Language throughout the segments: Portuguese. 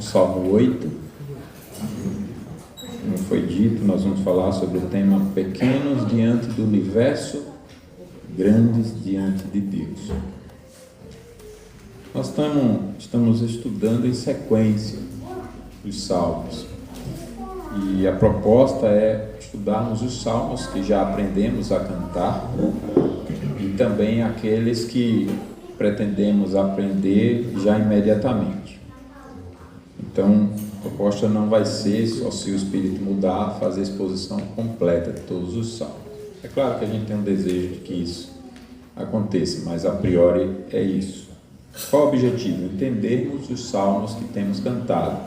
Salmo 8. Como foi dito, nós vamos falar sobre o tema pequenos diante do universo, grandes diante de Deus. Nós estamos estudando em sequência os salmos. E a proposta é estudarmos os salmos que já aprendemos a cantar e também aqueles que pretendemos aprender já imediatamente. Então, a proposta não vai ser, só se o Espírito mudar, fazer a exposição completa de todos os salmos. É claro que a gente tem um desejo de que isso aconteça, mas a priori é isso. Qual o objetivo? Entendermos os salmos que temos cantado.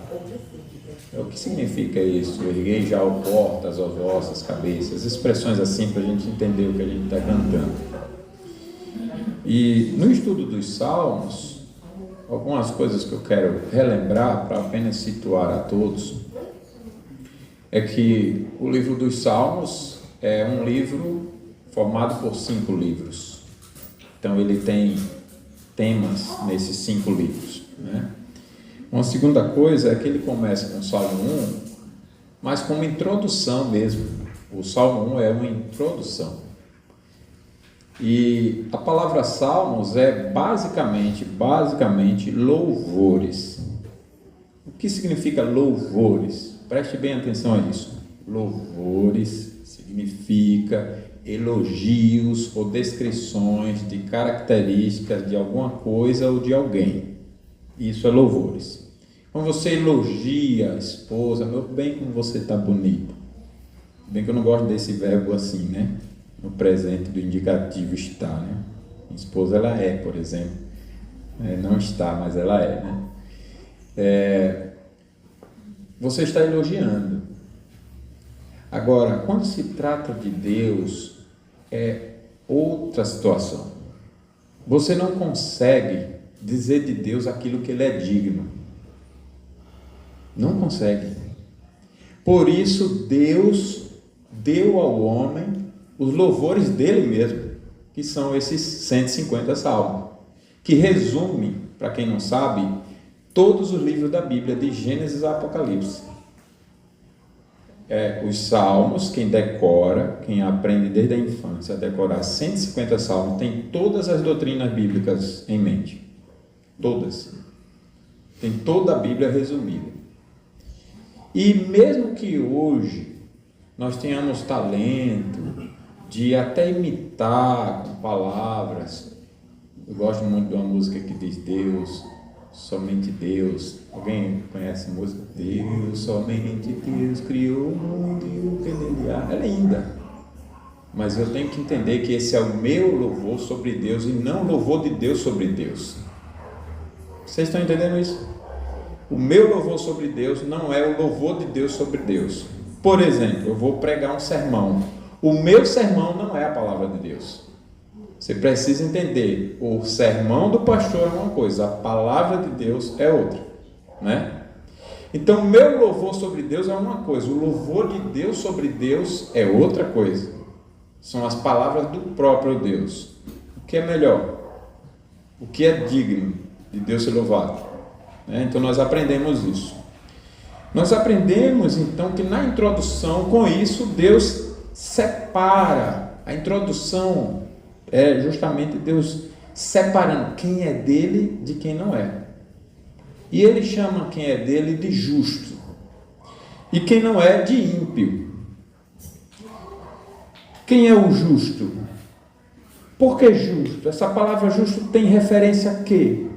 O que significa isso? Erguei já o portas, as vossas cabeças, expressões assim para a gente entender o que a gente está cantando. E no estudo dos salmos, algumas coisas que eu quero relembrar para apenas situar a todos é que o livro dos salmos é um livro formado por 5 livros. Então ele tem temas nesses 5 livros, né? Uma segunda coisa é que ele começa com o Salmo 1, mas com uma introdução mesmo. O Salmo 1 é uma introdução. E a palavra salmos é basicamente louvores. O que significa louvores? Preste bem atenção a isso. Louvores significa elogios ou descrições de características de alguma coisa ou de alguém. Isso é louvores. Quando você elogia a esposa, meu bem, como você está bonito. Bem que eu não gosto desse verbo assim, né? No presente do indicativo está, né? Minha esposa, ela é, por exemplo. Não está, mas ela é, né? Você está elogiando. Agora, quando se trata de Deus, é outra situação. Você não consegue dizer de Deus aquilo que Ele é digno. Não consegue. Por isso, Deus deu ao homem os louvores dele mesmo, que são esses 150 salmos, que resume, para quem não sabe, todos os livros da Bíblia, de Gênesis a Apocalipse. Os salmos, quem decora, quem aprende desde a infância a decorar 150 salmos, tem todas as doutrinas bíblicas em mente. Todas. Tem toda a Bíblia resumida. E mesmo que hoje nós tenhamos talento de até imitar com palavras, eu gosto muito de uma música que diz Deus, somente Deus. Alguém conhece a música? Deus, somente Deus criou o mundo e o que nele há. É linda. Mas eu tenho que entender que esse é o meu louvor sobre Deus e não o louvor de Deus sobre Deus. Vocês estão entendendo isso? O meu louvor sobre Deus não é o louvor de Deus sobre Deus. Por exemplo, eu vou pregar um sermão. O meu sermão não é a palavra de Deus. Você precisa entender. O sermão do pastor é uma coisa, a palavra de Deus é outra, né? Então, o meu louvor sobre Deus é uma coisa, o louvor de Deus sobre Deus é outra coisa. São as palavras do próprio Deus. O que é melhor? O que é digno de Deus ser louvado? Então nós aprendemos isso. Nós aprendemos então que na introdução, com isso, Deus separa. A introdução é justamente Deus separando quem é dele de quem não é. E ele chama quem é dele de justo e quem não é de ímpio. Quem é o justo? Por que justo? Essa palavra justo tem referência a quê?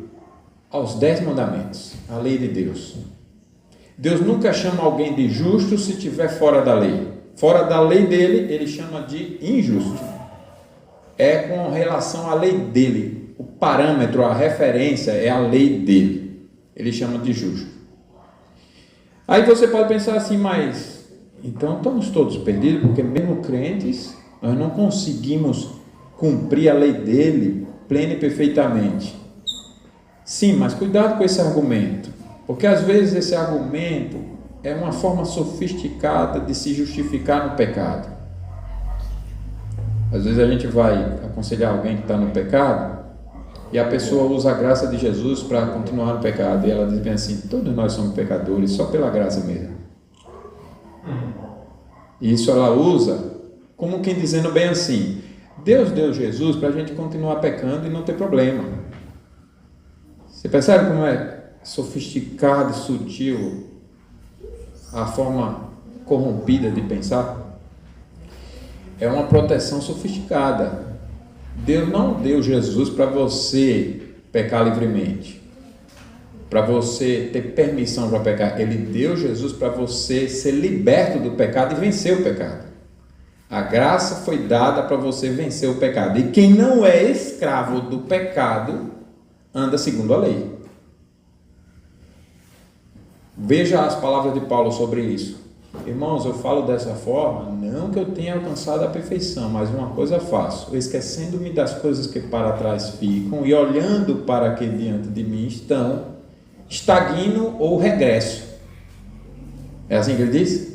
Aos 10 mandamentos, a lei de Deus. Deus nunca chama alguém de justo se estiver fora da lei. Fora da lei dele, ele chama de injusto. É com relação à lei dele. O parâmetro, a referência é a lei dele. Ele chama de justo. Aí você pode pensar assim, mas então estamos todos perdidos, porque mesmo crentes, nós não conseguimos cumprir a lei dele plena e perfeitamente. Sim, mas cuidado com esse argumento, porque às vezes esse argumento é uma forma sofisticada de se justificar no pecado. Às vezes a gente vai aconselhar alguém que está no pecado, E a pessoa usa a graça de Jesus para continuar no pecado. E ela diz bem assim: todos nós somos pecadores, só pela graça mesmo. E isso ela usa como quem dizendo bem assim: Deus deu Jesus para a gente continuar pecando e não ter problema. Você percebe como é sofisticado e sutil a forma corrompida de pensar? É uma proteção sofisticada. Deus não deu Jesus para você pecar livremente, para você ter permissão para pecar. Ele deu Jesus para você ser liberto do pecado e vencer o pecado. A graça foi dada para você vencer o pecado. E quem não é escravo do pecado anda segundo a lei. Veja as palavras de Paulo sobre isso. Irmãos, eu falo dessa forma, não que eu tenha alcançado a perfeição, mas uma coisa faço: esquecendo-me das coisas que para trás ficam e olhando para que diante de mim estão, estagno ou regresso. É assim que ele diz?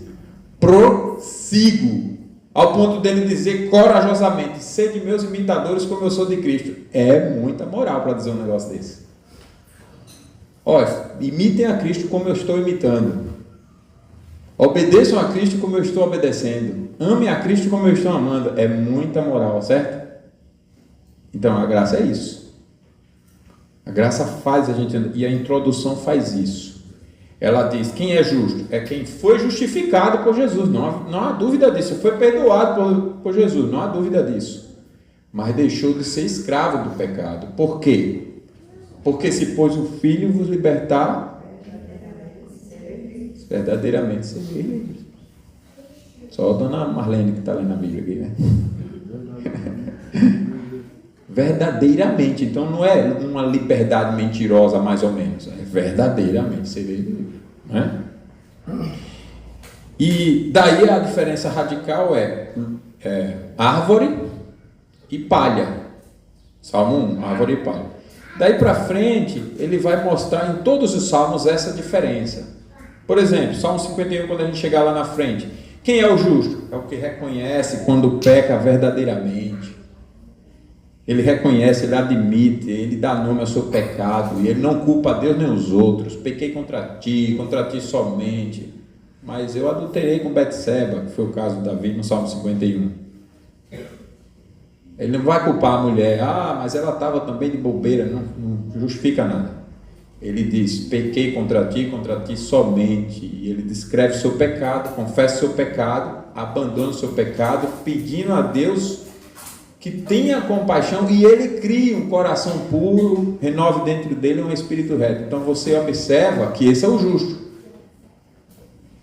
Prossigo, ao ponto dele dizer corajosamente: sede meus imitadores como eu sou de Cristo. É muita moral para dizer um negócio desse. Olha, imitem a Cristo como eu estou imitando. Obedeçam a Cristo como eu estou obedecendo. Amem a Cristo como eu estou amando. É muita moral, certo? Então a graça é isso. A graça faz a gente andar, e a introdução faz isso. Ela diz: quem é justo? É quem foi justificado por Jesus. Não há dúvida disso. Foi perdoado por Jesus. Não há dúvida disso. Mas deixou de ser escravo do pecado. Por quê? Porque se pois o Filho vos libertar, verdadeiramente sereis livres. Só a dona Marlene que está lendo a Bíblia aqui, né? Verdadeiramente. Então não é uma liberdade mentirosa, mais ou menos. É verdadeiramente sereis livres, né? E daí a diferença radical é árvore e palha. Salmo 1, árvore e palha. Daí para frente, ele vai mostrar em todos os salmos essa diferença. Por exemplo, Salmo 51, quando a gente chegar lá na frente, quem é o justo? É o que reconhece quando peca verdadeiramente. Ele reconhece, ele admite, ele dá nome ao seu pecado, e ele não culpa a Deus nem os outros. Pequei contra ti somente, mas eu adulterei com Betseba, que foi o caso de Davi no Salmo 51. Ele não vai culpar a mulher: mas ela estava também de bobeira. Não justifica nada. Ele diz: pequei contra ti somente. E ele descreve o seu pecado, confessa o seu pecado, abandona o seu pecado, pedindo a Deus que tenha compaixão e ele crie um coração puro, renove dentro dele um espírito reto. Então você observa que esse é o justo.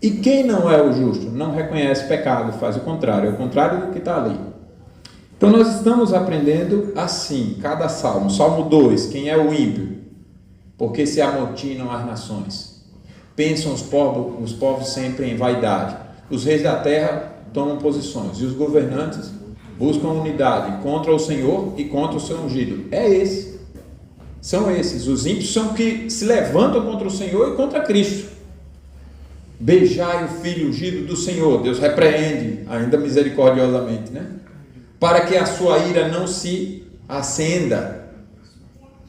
E quem não é o justo? Não reconhece pecado, faz o contrário, é o contrário do que está ali. Então nós estamos aprendendo assim, cada salmo. Salmo 2, quem é o ímpio? Porque se amotinam as nações. Pensam os povos sempre em vaidade. Os reis da terra tomam posições. E os governantes buscam unidade contra o Senhor e contra o seu ungido. São esses. Os ímpios são que se levantam contra o Senhor e contra Cristo. Beijai o filho ungido do Senhor. Deus repreende, ainda misericordiosamente, né? Para que a sua ira não se acenda.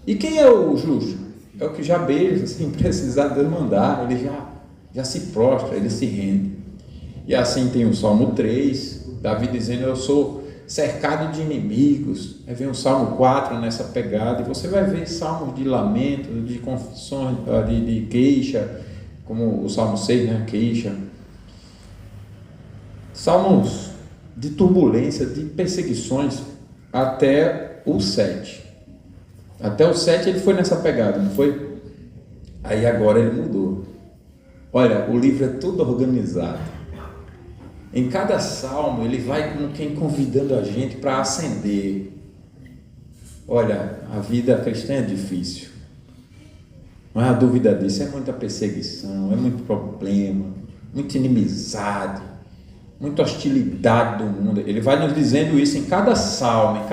E quem é o justo? É o que já beija, sem precisar Deus mandar. Ele já se prostra, ele se rende. E assim tem o Salmo 3, Davi dizendo: eu sou cercado de inimigos. Aí vem o Salmo 4 nessa pegada, e você vai ver salmos de lamento, de confissões, de queixa, como o Salmo 6, né? Queixa. Salmos de turbulência, de perseguições, até o 7. Até o 7 ele foi nessa pegada, não foi? Aí agora ele mudou. Olha, o livro é tudo organizado. Em cada salmo ele vai como quem convidando a gente para ascender. Olha, a vida cristã é difícil. Não há dúvida disso. É muita perseguição, é muito problema, muita inimizade, muita hostilidade do mundo. Ele vai nos dizendo isso em cada salmo,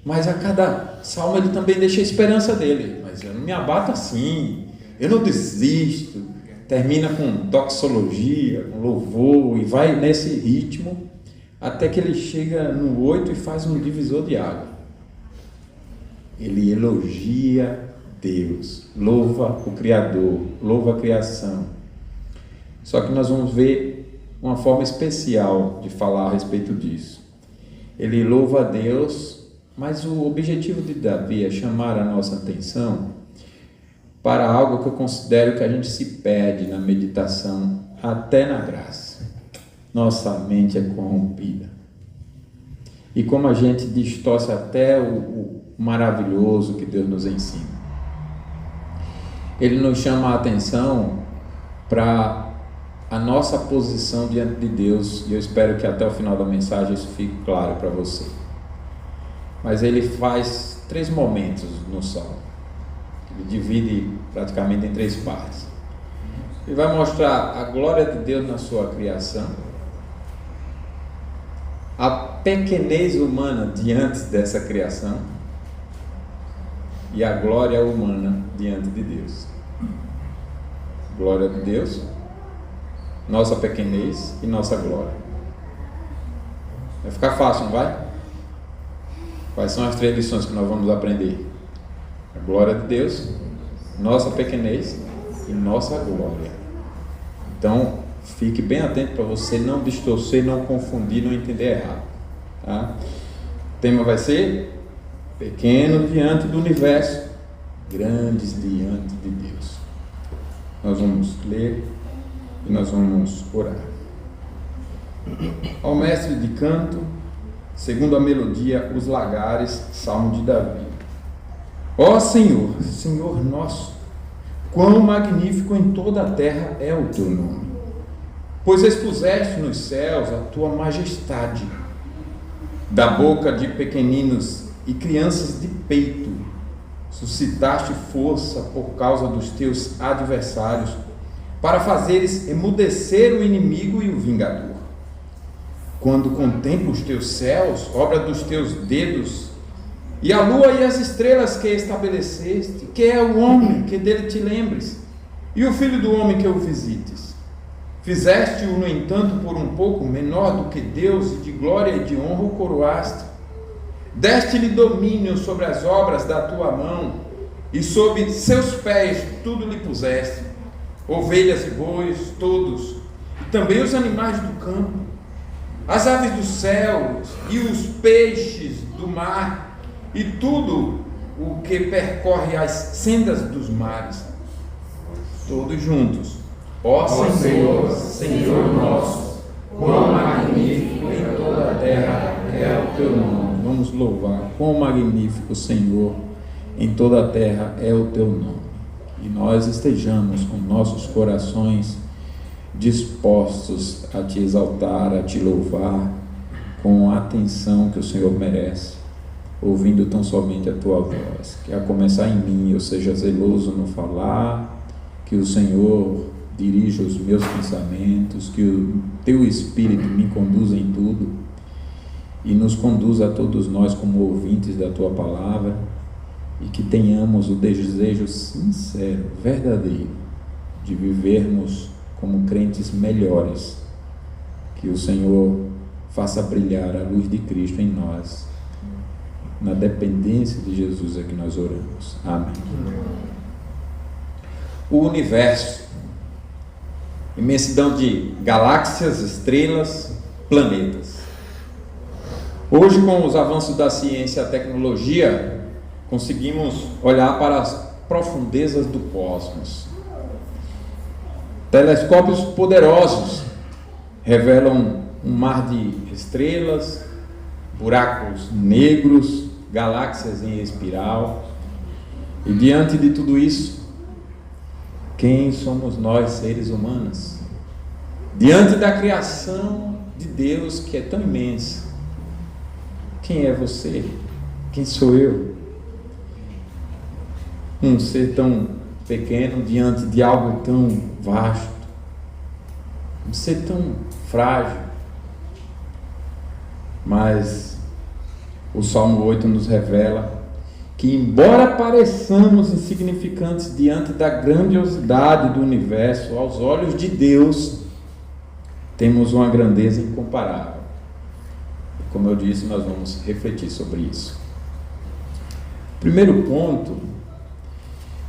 Mas a cada salmo ele também deixa a esperança dele. Mas eu não me abato assim, eu não desisto. Termina com doxologia, com louvor, e vai nesse ritmo até que ele chega no 8 e faz um divisor de água. ele elogia Deus, louva o Criador, louva a criação. Só que nós vamos ver uma forma especial de falar a respeito disso. Ele louva a Deus, mas o objetivo de Davi é chamar a nossa atenção para algo que eu considero que a gente se perde na meditação, até na graça. Nossa mente é corrompida. E como a gente distorce até o maravilhoso que Deus nos ensina. Ele nos chama a atenção para a nossa posição diante de Deus, e eu espero que até o final da mensagem isso fique claro para você. Mas ele faz 3 momentos no Salmo. Ele divide praticamente em 3 partes. Ele vai mostrar a glória de Deus na sua criação, a pequenez humana diante dessa criação e a glória humana diante de Deus. Glória de Deus, nossa pequenez e nossa glória. Vai ficar fácil, não vai? Quais são as 3 lições que nós vamos aprender? A glória de Deus, nossa pequenez e nossa glória. Então, fique bem atento para você não distorcer, não confundir, não entender errado. Tá? O tema vai ser pequeno diante do universo, grandes diante de Deus. Nós vamos ler e nós vamos orar. Ao mestre de canto, segundo a melodia, os lagares, Salmo de Davi. Ó Senhor, Senhor nosso, quão magnífico em toda a terra é o teu nome, pois expuseste nos céus a tua majestade. Da boca de pequeninos e crianças de peito, suscitaste força por causa dos teus adversários, para fazeres emudecer o inimigo e o vingador. Quando contemplo os teus céus, obra dos teus dedos, e a lua e as estrelas que estabeleceste, que é o homem que dele te lembres, e o filho do homem que o visites. Fizeste-o, no entanto, por um pouco menor do que Deus, e de glória e de honra o coroaste. Deste-lhe domínio sobre as obras da tua mão, e sob seus pés tudo lhe puseste, ovelhas e bois, todos, e também os animais do campo, as aves dos céus, e os peixes do mar, e tudo o que percorre as sendas dos mares, todos juntos. Ó Senhor, Senhor nosso, quão magnífico em toda a terra é o teu nome. Vamos louvar, quão magnífico, Senhor, em toda a terra é o teu nome. E nós estejamos com nossos corações dispostos a te exaltar, a te louvar, com a atenção que o Senhor merece, ouvindo tão somente a tua voz. Que a começar em mim eu seja zeloso no falar, que o Senhor dirija os meus pensamentos, que o teu Espírito me conduza em tudo e nos conduza a todos nós como ouvintes da tua palavra, e que tenhamos o desejo sincero, verdadeiro, de vivermos como crentes melhores, que o Senhor faça brilhar a luz de Cristo em nós. Na dependência de Jesus é que nós oramos. Amém. O universo, imensidão de galáxias, estrelas, planetas. Hoje, com os avanços da ciência e a tecnologia, conseguimos olhar para as profundezas do cosmos. Telescópios poderosos revelam um mar de estrelas, buracos negros, galáxias em espiral. E diante de tudo isso, quem somos nós, seres humanos? Diante da criação de Deus, que é tão imensa, quem é você? Quem sou eu? Um ser tão pequeno diante de algo tão vasto, um ser tão frágil. Mas o Salmo 8 nos revela que, embora pareçamos insignificantes diante da grandiosidade do universo, aos olhos de Deus, temos uma grandeza incomparável. Como eu disse, nós vamos refletir sobre isso. O primeiro ponto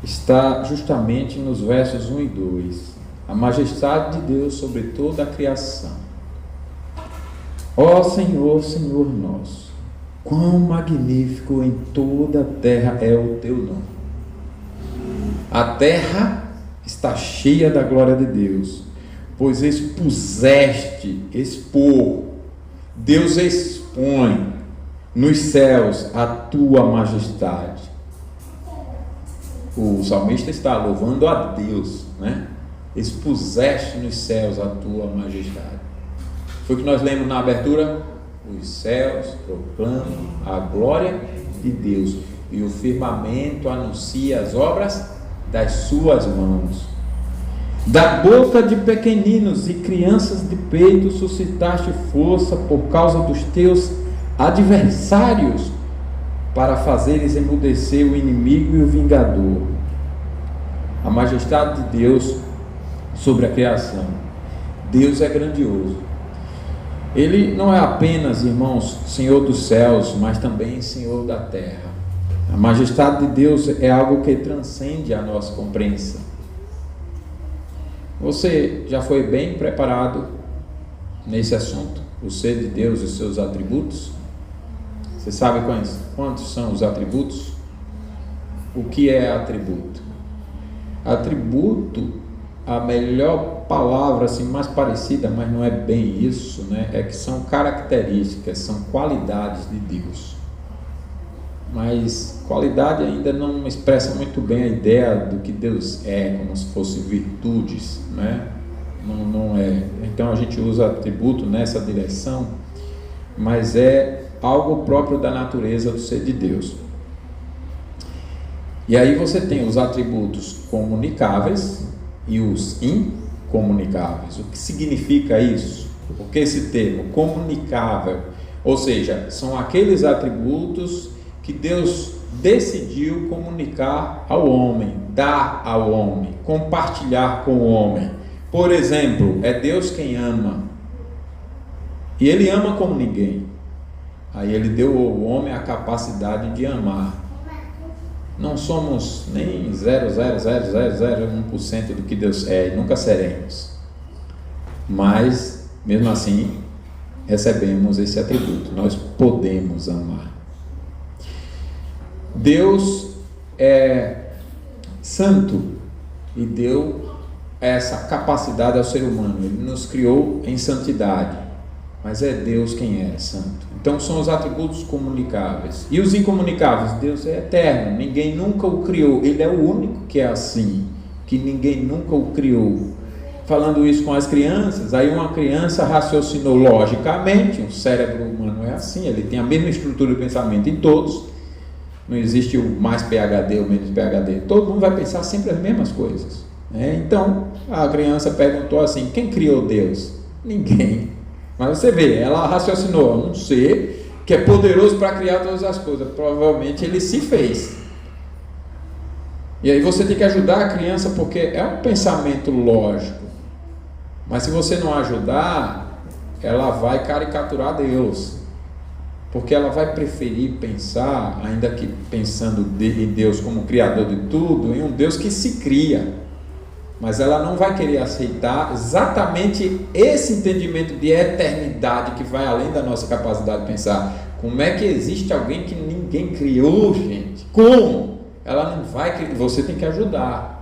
está justamente nos versos 1 e 2. A majestade de Deus sobre toda a criação. Ó Senhor, Senhor nosso, quão magnífico em toda a terra é o teu nome. A terra está cheia da glória de Deus, pois Deus expõe nos céus a tua majestade. O salmista está louvando a Deus, né? Expuseste nos céus a tua majestade. Foi o que nós lemos na abertura: os céus proclamam a glória de Deus, e o firmamento anuncia as obras das suas mãos. Da boca de pequeninos e crianças de peito suscitaste força por causa dos teus adversários, para fazeres emudecer o inimigo e o vingador. A majestade de Deus sobre a criação. Deus é grandioso. Ele não é apenas, irmãos, Senhor dos céus, mas também Senhor da terra. A majestade de Deus é algo que transcende a nossa compreensão. Você já foi bem preparado nesse assunto? O ser de Deus e os seus atributos? Você sabe quantos são os atributos? O que é atributo? Atributo, a melhor palavra, assim, mais parecida, mas não é bem isso, né? É que são características, são qualidades de Deus. Mas qualidade ainda não expressa muito bem a ideia do que Deus é, como se fosse virtudes, né? Não é. Então a gente usa atributo nessa direção, mas é algo próprio da natureza do ser de Deus. E aí você tem os atributos comunicáveis e os incomunicáveis. O que significa isso? O que esse termo comunicável? Ou seja, são aqueles atributos que Deus decidiu comunicar ao homem, dar ao homem, compartilhar com o homem. Por exemplo, é Deus quem ama, e Ele ama como ninguém. Aí Ele deu ao homem a capacidade de amar. Não somos nem 0,00001% do que Deus é, e nunca seremos. Mas, mesmo assim, recebemos esse atributo. Nós podemos amar. Deus é santo e deu essa capacidade ao ser humano. Ele nos criou em santidade, mas é Deus quem é santo. Então são os atributos comunicáveis. E os incomunicáveis? Deus é eterno, ninguém nunca o criou. Ele é o único que é assim, que ninguém nunca o criou. Falando isso com as crianças, aí uma criança raciocinou logicamente. O cérebro humano é assim, ele tem a mesma estrutura de pensamento em todos. Não existe o mais PhD ou menos PhD. Todo mundo vai pensar sempre as mesmas coisas, né? Então a criança perguntou assim: quem criou Deus? Ninguém. Mas você vê, ela raciocinou: um ser que é poderoso para criar todas as coisas. Provavelmente ele se fez. E aí você tem que ajudar a criança, porque é um pensamento lógico. Mas se você não ajudar, ela vai caricaturar Deus. Porque ela vai preferir pensar, ainda que pensando em Deus como criador de tudo, em um Deus que se cria. Mas ela não vai querer aceitar exatamente esse entendimento de eternidade que vai além da nossa capacidade de pensar. Como é que existe alguém que ninguém criou, gente? Como? Ela não vai querer, você tem que ajudar.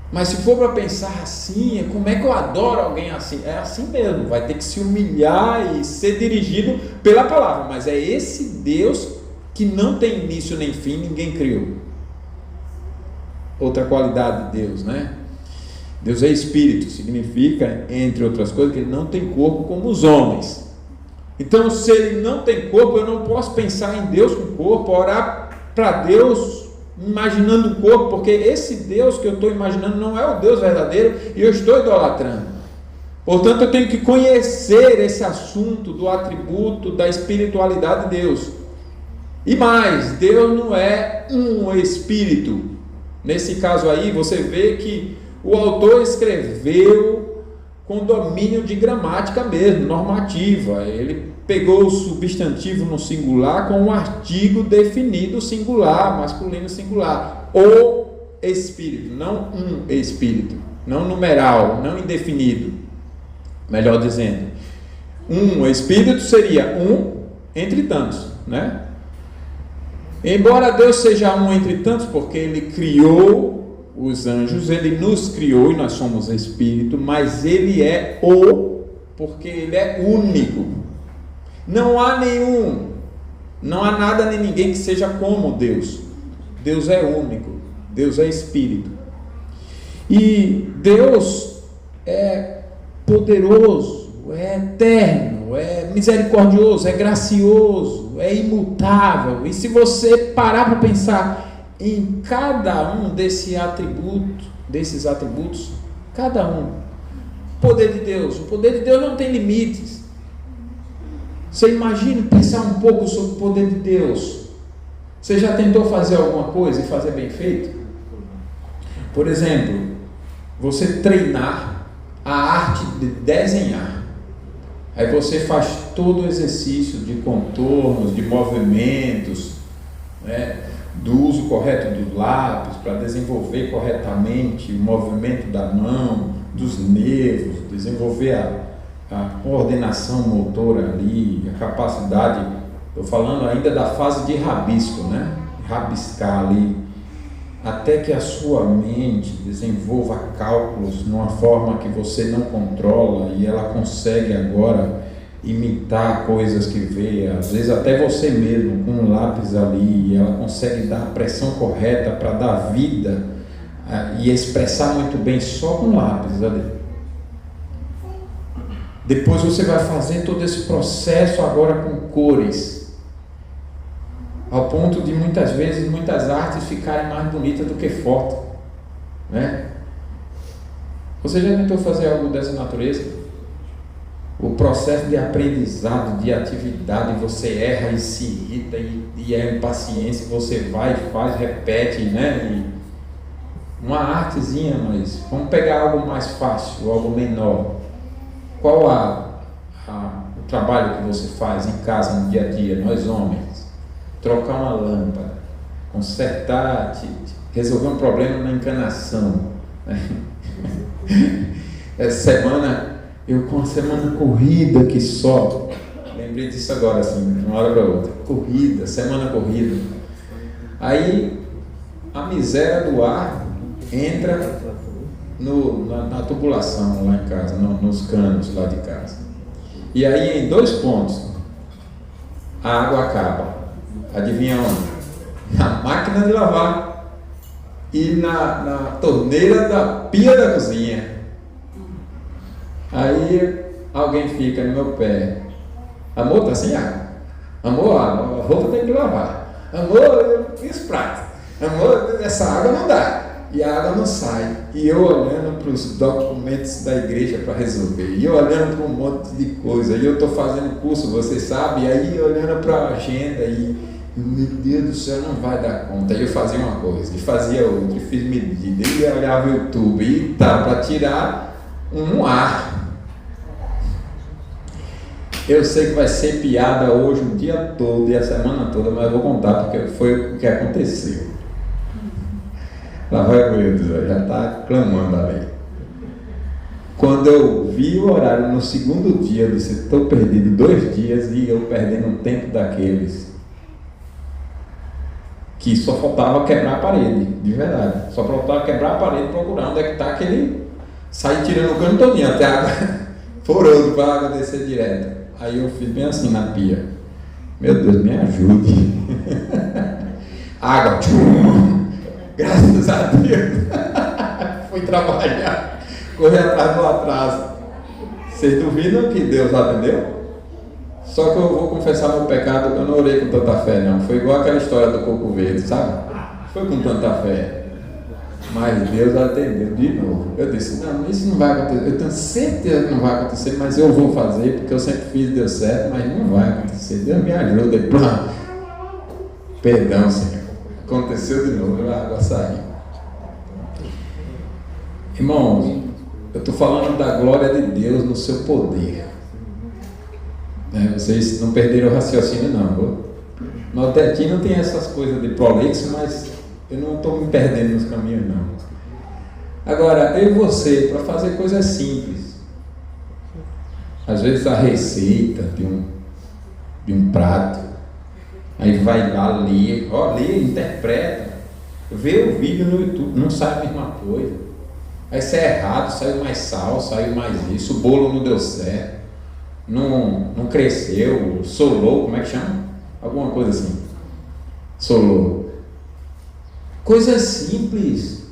Mas se for para pensar assim, como é que eu adoro alguém assim? É assim mesmo, vai ter que se humilhar e ser dirigido pela palavra. Mas é esse Deus que não tem início nem fim, ninguém criou. Outra qualidade de Deus, né? Deus é espírito, significa, entre outras coisas, que ele não tem corpo como os homens. Então, se ele não tem corpo, eu não posso pensar em Deus com corpo, orar para Deus imaginando um corpo, porque esse Deus que eu estou imaginando não é o Deus verdadeiro e eu estou idolatrando. Portanto, eu tenho que conhecer esse assunto do atributo da espiritualidade de Deus. E mais, Deus não é um espírito. Nesse caso aí, você vê que o autor escreveu com domínio de gramática mesmo, normativa. Ele pegou o substantivo no singular com um artigo definido singular, masculino singular. O Espírito, não um Espírito, não numeral, não indefinido. Melhor dizendo, um Espírito seria um entre tantos, né? Embora Deus seja um entre tantos, porque Ele criou os anjos, Ele nos criou e nós somos Espírito, mas Ele é o, porque Ele é único. Não há nada nem ninguém que seja como Deus. Deus é único, Deus é Espírito. E Deus é poderoso, é eterno, é misericordioso, é gracioso, é imutável. E se você parar para pensar em cada um desses atributos, cada um, o poder de Deus não tem limites. Você imagina pensar um pouco sobre o poder de Deus. Você já tentou fazer alguma coisa e fazer bem feito? Por exemplo, você treinar a arte de desenhar. Aí você faz todo o exercício de contornos, de movimentos, né, do uso correto do lápis para desenvolver corretamente o movimento da mão, dos nervos, desenvolver a coordenação motora ali, a capacidade. Estou falando ainda da fase de rabisco, né? Rabiscar ali, até que a sua mente desenvolva cálculos numa forma que você não controla e ela consegue agora imitar coisas que vê, às vezes até você mesmo com um lápis ali, e ela consegue dar a pressão correta para dar vida e expressar muito bem só com lápis ali. Depois você vai fazer todo esse processo agora com cores, ao ponto de muitas vezes muitas artes ficarem mais bonitas do que foto, né? Você já tentou fazer algo dessa natureza? O processo de aprendizado, de atividade, você erra e se irrita e é impaciência, você vai, faz, repete, né? E uma artezinha, mas vamos pegar algo mais fácil, algo menor. Qual o trabalho que você faz em casa, no dia a dia, nós homens? Trocar uma lâmpada, consertar, resolver um problema na encanação. Essa semana, eu com a semana corrida que só, lembrei disso agora, assim, de uma hora para outra, semana corrida. Aí, a miséria do ar entra na tubulação lá em casa, nos canos lá de casa. E aí, em 2 pontos, a água acaba. Adivinha onde? Na máquina de lavar e na torneira da pia da cozinha. Aí alguém fica no meu pé: amor, tá sem água. Amor, a roupa tem que lavar. Amor, eu fiz prato. Amor, essa água não dá. E a água não sai. E eu olhando para os documentos da igreja para resolver. E eu olhando para um monte de coisa. E eu estou fazendo curso, você sabe. E aí olhando para a agenda. E meu Deus do céu, não vai dar conta. E eu fazia uma coisa, e fazia outra, e fiz medida. E olhava o YouTube. E tá, para tirar um ar. Eu sei que vai ser piada hoje o dia todo e a semana toda, mas eu vou contar porque foi o que aconteceu. Lá vai o Deus, já está clamando ali. Quando eu vi o horário no segundo dia, eu disse: estou perdido 2 dias e eu perdendo um tempo daqueles que só faltava quebrar a parede, de verdade. Só faltava quebrar a parede e procurar onde é que está aquele. Sair tirando o cano todinho até a água furando para a água descer direto. Aí eu fiz bem assim na pia: meu Deus, me ajude. Água. Graças a Deus. Fui trabalhar, correr atrás do atraso. Vocês duvidam que Deus atendeu? Só que eu vou confessar meu pecado, eu não orei com tanta fé, não. Foi igual aquela história do coco verde, sabe? Foi com tanta fé. Mas Deus atendeu de novo. Eu disse: não, isso não vai acontecer. Eu tenho certeza que não vai acontecer, mas eu vou fazer, porque eu sempre fiz, deu certo, mas não vai acontecer. Deus me ajuda. E pronto. Perdão, Senhor. Aconteceu de novo, a água saiu. Irmãos, eu estou falando da glória de Deus no seu poder. Vocês não perderam o raciocínio, não. O nordestino tem essas coisas de prolixo, mas eu não estou me perdendo nos caminhos, não. Agora, eu e você, para fazer coisas simples, às vezes a receita de um prato, aí vai lá, lê, interpreta, vê o vídeo no YouTube, não sai a mesma coisa. Aí isso é errado, saiu mais sal, saiu mais isso, o bolo não deu certo, não cresceu, solou, como é que chama? Alguma coisa assim. Solou. Coisas simples.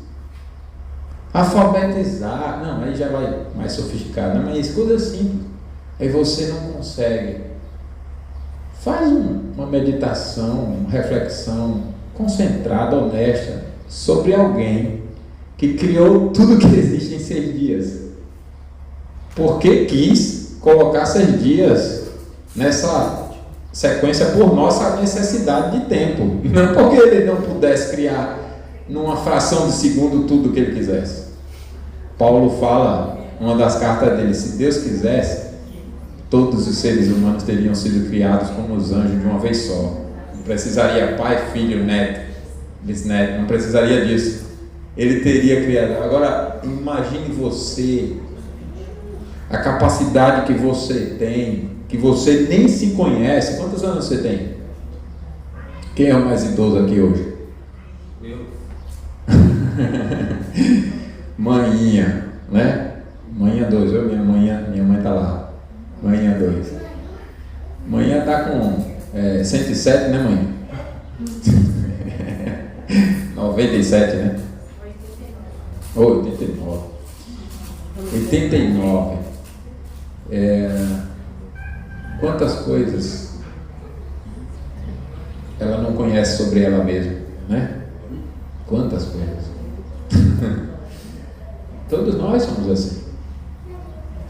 Alfabetizar, não, aí já vai mais sofisticado, não, mas coisas simples. Aí você não consegue. Faz uma meditação, uma reflexão concentrada, honesta, sobre alguém que criou tudo que existe em 6 dias. Porque quis colocar 6 dias nessa sequência por nossa necessidade de tempo. Não porque ele não pudesse criar numa fração de segundo tudo o que ele quisesse. Paulo fala, uma das cartas dele, se Deus quisesse, todos os seres humanos teriam sido criados como os anjos de uma vez só. Não precisaria pai, filho, neto, bisneto, não precisaria disso. Ele teria criado. Agora, imagine você, a capacidade que você tem, que você nem se conhece. Quantos anos você tem? Quem é o mais idoso aqui hoje? Eu. Manhinha, né? Manhinha 2, minha mãe está lá. Manhinha 2. Manhinha está com 107, né, mãe? 97, né? 89. 89. Quantas coisas ela não conhece sobre ela mesma, né? Quantas coisas. Todos nós somos assim.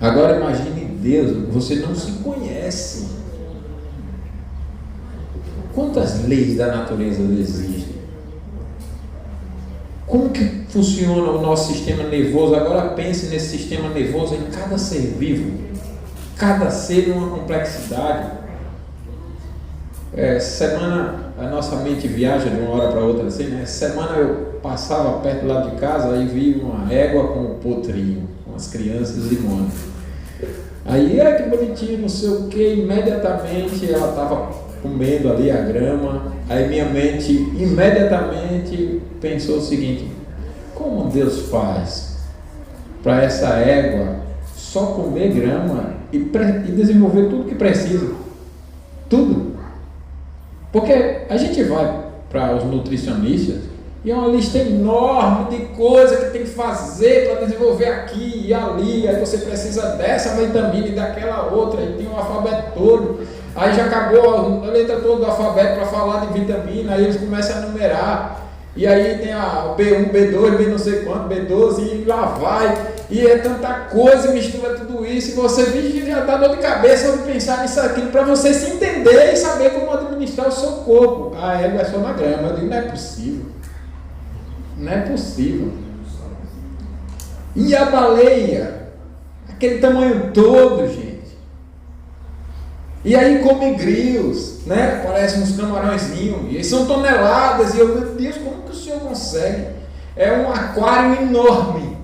Agora imagine Deus, você não se conhece. Quantas leis da natureza existem? Como que funciona o nosso sistema nervoso? Agora pense nesse sistema nervoso em cada ser vivo. Cada ser numa complexidade. Semana a nossa mente viaja de uma hora para outra assim, né? Semana eu passava perto lá de casa e vi uma égua com um potrinho, com as crianças limões. Aí, que bonitinho, não sei o que, imediatamente ela estava comendo ali a grama. Aí minha mente imediatamente pensou o seguinte: como Deus faz para essa égua só comer grama e desenvolver tudo que precisa? Tudo. Porque a gente vai para os nutricionistas e é uma lista enorme de coisas que tem que fazer para desenvolver aqui e ali. Aí você precisa dessa vitamina e daquela outra, e tem um alfabeto todo. Aí já acabou a letra toda do alfabeto para falar de vitamina, aí eles começam a numerar. E aí tem a B1, B2, B não sei quanto, B12, e lá vai. E é tanta coisa, mistura tudo isso, e você vive que já dá dor de cabeça de pensar nisso aqui, para você se entender e saber como administrar o seu corpo. A égua é só na grama. Eu digo, não é possível. Não é possível. E a baleia? Aquele tamanho todo, gente. E aí come grilos, né? Parecem uns camarõezinhos. E são toneladas. E eu, meu Deus, como que o senhor consegue? É um aquário enorme.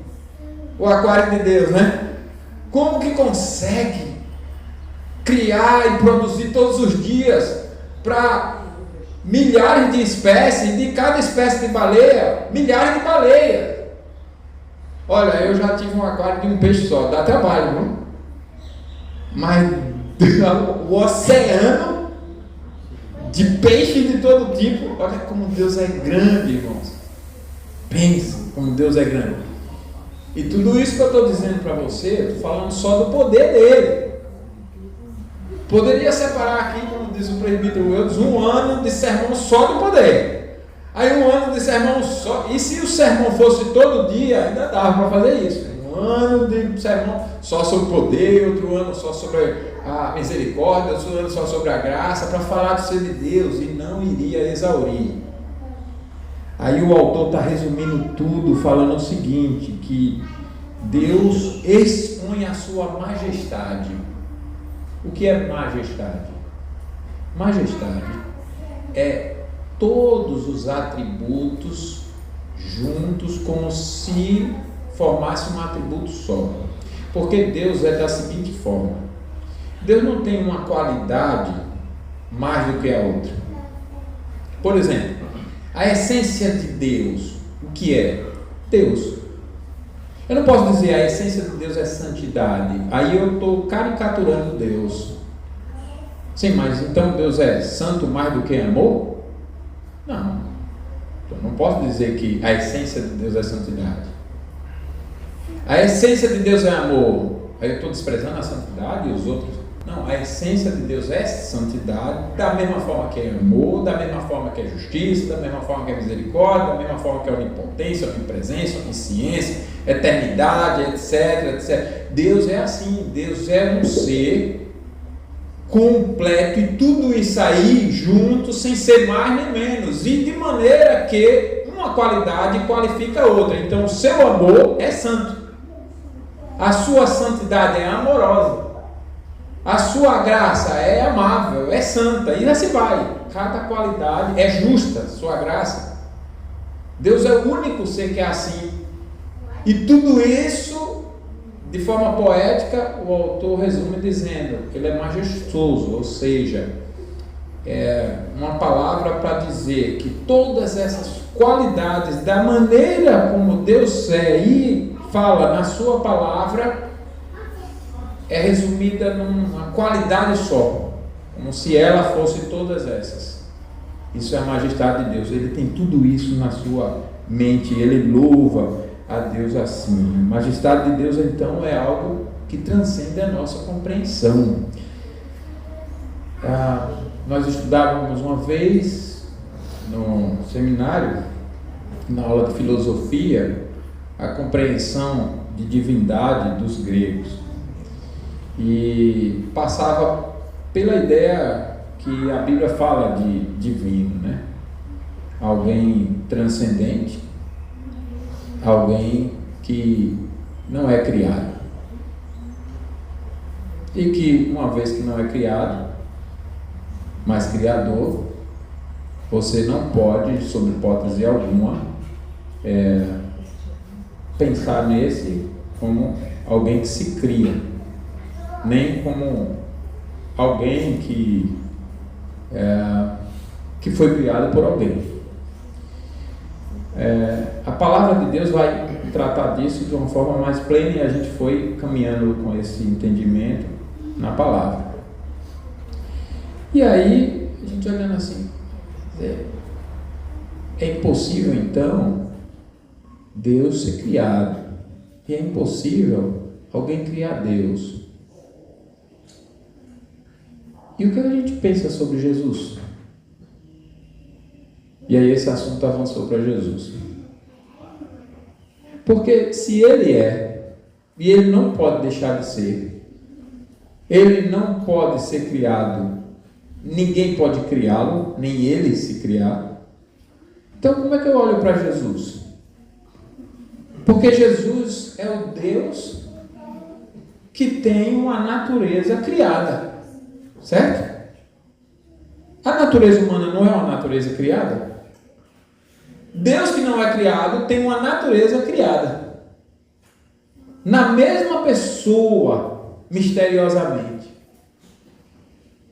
O aquário de Deus, né? Como que consegue criar e produzir todos os dias para milhares de espécies, de cada espécie de baleia, milhares de baleias? Olha, eu já tive um aquário de um peixe só, dá trabalho, não? Mas o oceano de peixes de todo tipo, olha como Deus é grande, irmãos. Pense como Deus é grande. E tudo isso que eu estou dizendo para você, eu estou falando só do poder dele. Poderia separar aqui, como diz o presbítero Eudes, um ano de sermão só do poder. Aí um ano de sermão só. E se o sermão fosse todo dia, ainda dava para fazer isso. Um ano de sermão só sobre o poder, outro ano só sobre a misericórdia, outro ano só sobre a graça, para falar do ser de Deus, e não iria exaurir. Aí o autor está resumindo tudo, falando o seguinte, que Deus expõe a sua majestade O que é majestade? Majestade é todos os atributos juntos como se formasse um atributo só. Porque Deus é da seguinte forma: Deus não tem uma qualidade mais do que a outra. Por exemplo, a essência de Deus, o que é? Deus. Eu não posso dizer a essência de Deus é santidade, aí eu estou caricaturando Deus. Sim, mas então Deus é santo mais do que amor? Não. Eu não posso dizer que a essência de Deus é santidade. A essência de Deus é amor. Aí eu estou desprezando a santidade e os outros. Não, a essência de Deus é santidade, da mesma forma que é amor, da mesma forma que é justiça, da mesma forma que é misericórdia, da mesma forma que é onipotência, onipresença, onisciência, eternidade, etc, etc. Deus é assim, Deus é um ser completo e tudo isso aí junto, sem ser mais nem menos, e de maneira que uma qualidade qualifica a outra. Então o seu amor é santo, a sua santidade é amorosa, a sua graça é amável, é santa, e assim vai. Cada qualidade é justa, sua graça. Deus é o único ser que é assim. E tudo isso, de forma poética, o autor resume dizendo: ele é majestoso, ou seja, é uma palavra para dizer que todas essas qualidades, da maneira como Deus é e fala na sua palavra, é resumida numa qualidade só, como se ela fosse todas essas. Isso é a majestade de Deus. Ele tem tudo isso na sua mente, ele louva a Deus assim. A majestade de Deus, então, é algo que transcende a nossa compreensão. Nós estudávamos uma vez no seminário, na aula de filosofia, a compreensão de divindade dos gregos. E passava pela ideia que a Bíblia fala de divino, né? Alguém transcendente, alguém que não é criado, e que, uma vez que não é criado, mas criador, você não pode, sob hipótese alguma, pensar nesse como alguém que se cria, nem como alguém que foi criado por alguém. A palavra de Deus vai tratar disso de uma forma mais plena, e a gente foi caminhando com esse entendimento na palavra. E aí, a gente olhando assim, é impossível então Deus ser criado, e é impossível alguém criar Deus. E o que a gente pensa sobre Jesus? E aí esse assunto avançou para Jesus. Porque se ele é, e ele não pode deixar de ser, ele não pode ser criado, ninguém pode criá-lo, nem ele se criar. Então como é que eu olho para Jesus? Porque Jesus é o Deus que tem uma natureza criada. Certo? A natureza humana não é uma natureza criada? Deus, que não é criado, tem uma natureza criada. Na mesma pessoa, misteriosamente.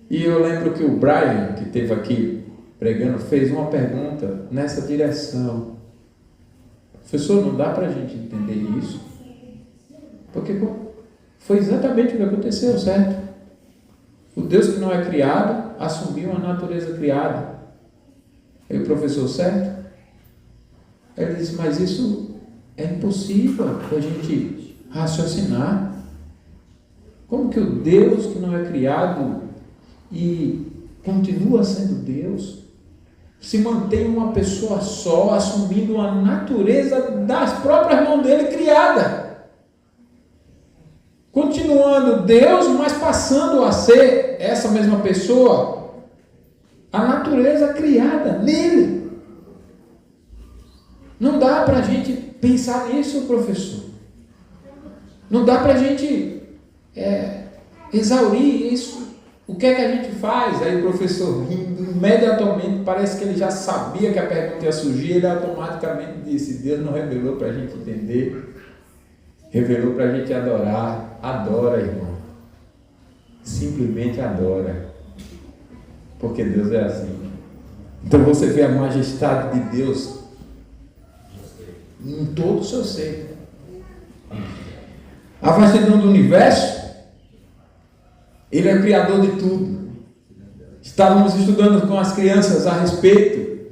E eu lembro que o Brian, que esteve aqui pregando, fez uma pergunta nessa direção. Professor, não dá para a gente entender isso? Porque foi exatamente o que aconteceu, certo? O Deus que não é criado assumiu a natureza criada. Aí o professor, certo? Ele disse: mas isso é impossível para a gente raciocinar. Como que o Deus que não é criado e continua sendo Deus se mantém uma pessoa só, assumindo a natureza das próprias mãos dele criada? Continuando Deus, mas passando a ser essa mesma pessoa, a natureza criada nele. Não dá para a gente pensar nisso, professor. Não dá para a gente Exaurir isso. O que é que a gente faz? Aí o professor rindo, imediatamente, parece que ele já sabia que a pergunta ia surgir, ele automaticamente disse: Deus não revelou para a gente entender, revelou para a gente adorar. Adora, irmão. Simplesmente adora. Porque Deus é assim. Então você vê a majestade de Deus em todo o seu ser. A vastidão do universo, Ele é o Criador de tudo. Estávamos estudando com as crianças a respeito,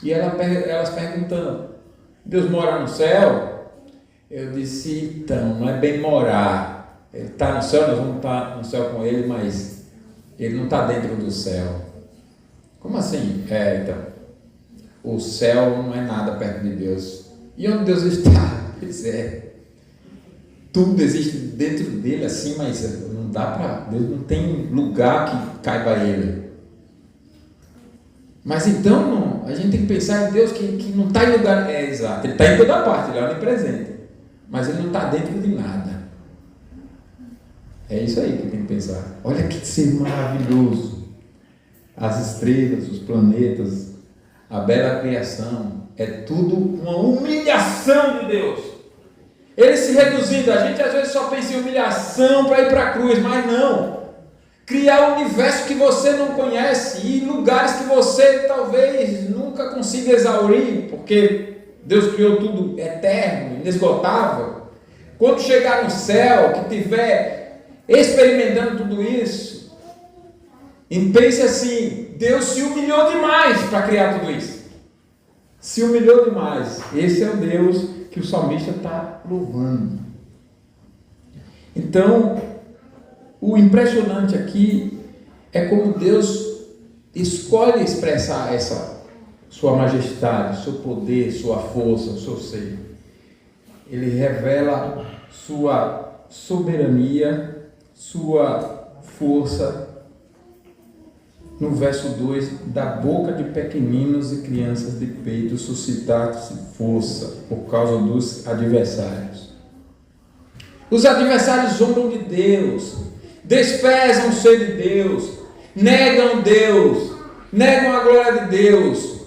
e elas perguntando: Deus mora no céu? Eu disse: então, não é bem morar. Ele está no céu, nós vamos estar no céu com Ele, mas Ele não está dentro do céu. Como assim? Então, o céu não é nada perto de Deus. E onde Deus está? Pois é. Tudo existe dentro dele assim, mas não dá para... Deus não tem lugar que caiba a Ele. Mas então, não, a gente tem que pensar em Deus que não está em lugar... exato. Ele está em toda parte, Ele é onipresente. Mas Ele não está dentro de nada. É isso aí que tem que pensar. Olha que ser maravilhoso. As estrelas, os planetas, a bela criação, é tudo uma humilhação de Deus. Ele se reduzindo, a gente às vezes só pensa em humilhação para ir para a cruz, mas não. Criar um universo que você não conhece e lugares que você talvez nunca consiga exaurir, porque Deus criou tudo eterno, inesgotável. Quando chegar no céu, que tiver experimentando tudo isso, e pense assim: Deus se humilhou demais para criar tudo isso. Se humilhou demais. Esse é o Deus que o salmista está louvando. Então, o impressionante aqui é como Deus escolhe expressar essa sua majestade, seu poder, sua força, o seu ser. Ele revela sua soberania, sua força. No verso 2, da boca de pequeninos e crianças de peito suscitasse força por causa dos adversários. Os adversários zombam de Deus, desprezam o ser de Deus, negam Deus, negam a glória de Deus.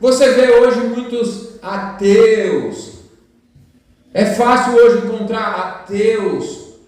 Você vê hoje muitos ateus. É fácil hoje encontrar ateus,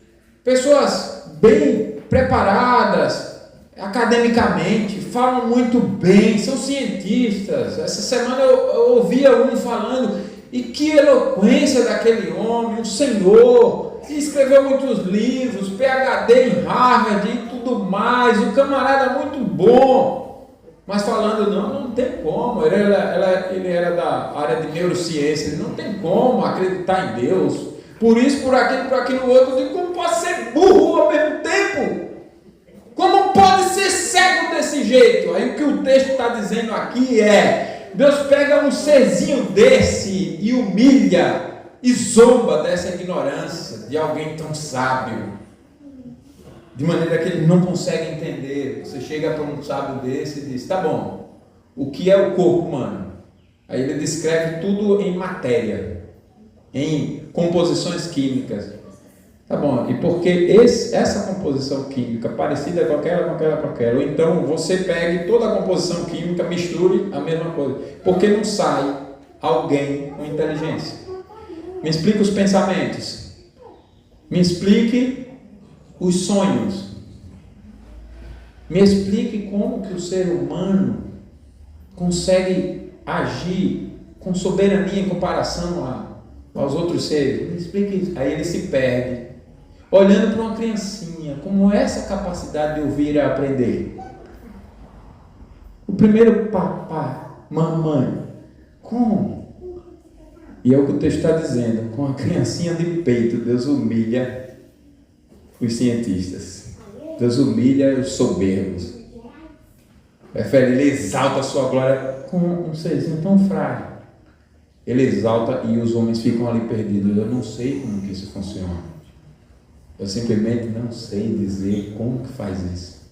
pessoas bem preparadas academicamente, falam muito bem, são cientistas. Essa semana eu ouvia um falando, e que eloquência daquele homem, um senhor, escreveu muitos livros, PhD em Harvard e tudo mais, o camarada muito bom, mas falando, não tem como, ele era da área de neurociência, ele não tem como acreditar em Deus, por isso, por aquilo outro. Eu digo: como pode ser burro ao mesmo tempo? Como pode ser cego desse jeito? Aí o que o texto está dizendo aqui é: Deus pega um serzinho desse e humilha e zomba dessa ignorância de alguém tão sábio, de maneira que ele não consegue entender. Você chega para um sábio desse e diz: tá bom, o que é o corpo humano? Aí ele descreve tudo em matéria, em composições químicas. Tá bom, e porque essa composição química parecida com aquela, ou então você pegue toda a composição química, misture a mesma coisa, porque não sai alguém com inteligência? Me explique os pensamentos, me explique os sonhos, me explique como que o ser humano consegue agir com soberania em comparação aos outros seres. Me explique isso. Aí ele se perde olhando para uma criancinha, como essa capacidade de ouvir e aprender. O primeiro papai, mamãe, como? E é o que o texto está dizendo: com a criancinha de peito, Deus humilha os cientistas, Deus humilha os soberbos, ele exalta a sua glória com um serzinho tão frágil. Ele exalta e os homens ficam ali perdidos. Eu não sei como que isso funciona. Eu simplesmente não sei dizer como que faz isso.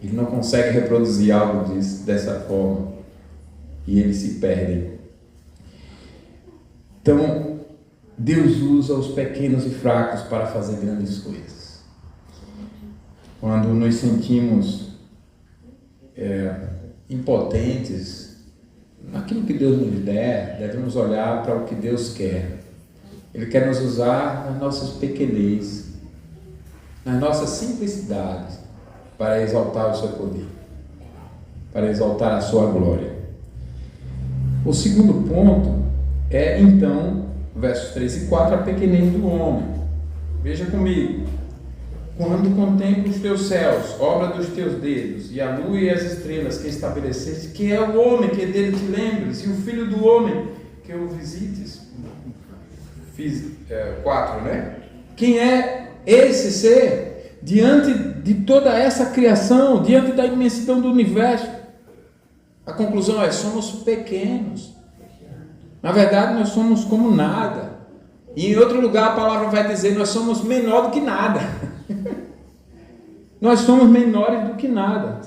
Ele não consegue reproduzir algo dessa forma. E eles se perdem. Então, Deus usa os pequenos e fracos para fazer grandes coisas. Quando nos sentimos impotentes naquilo que Deus nos der, devemos olhar para o que Deus quer. Ele quer nos usar nas nossas pequenez, nas nossas simplicidades, para exaltar o seu poder, para exaltar a sua glória. O segundo ponto é, então, versos 3 e 4, a pequenez do homem. Veja comigo. Quando contemplo os teus céus, obra dos teus dedos, e a lua e as estrelas que estabeleceste, que é o homem que dele te lembres, e o filho do homem que o visites. 4, né? Quem é esse ser diante de toda essa criação, diante da imensidão do universo? A conclusão é: somos pequenos. Na verdade, nós somos como nada. E em outro lugar a palavra vai dizer: nós somos menor do que nada. Nós somos menores do que nada.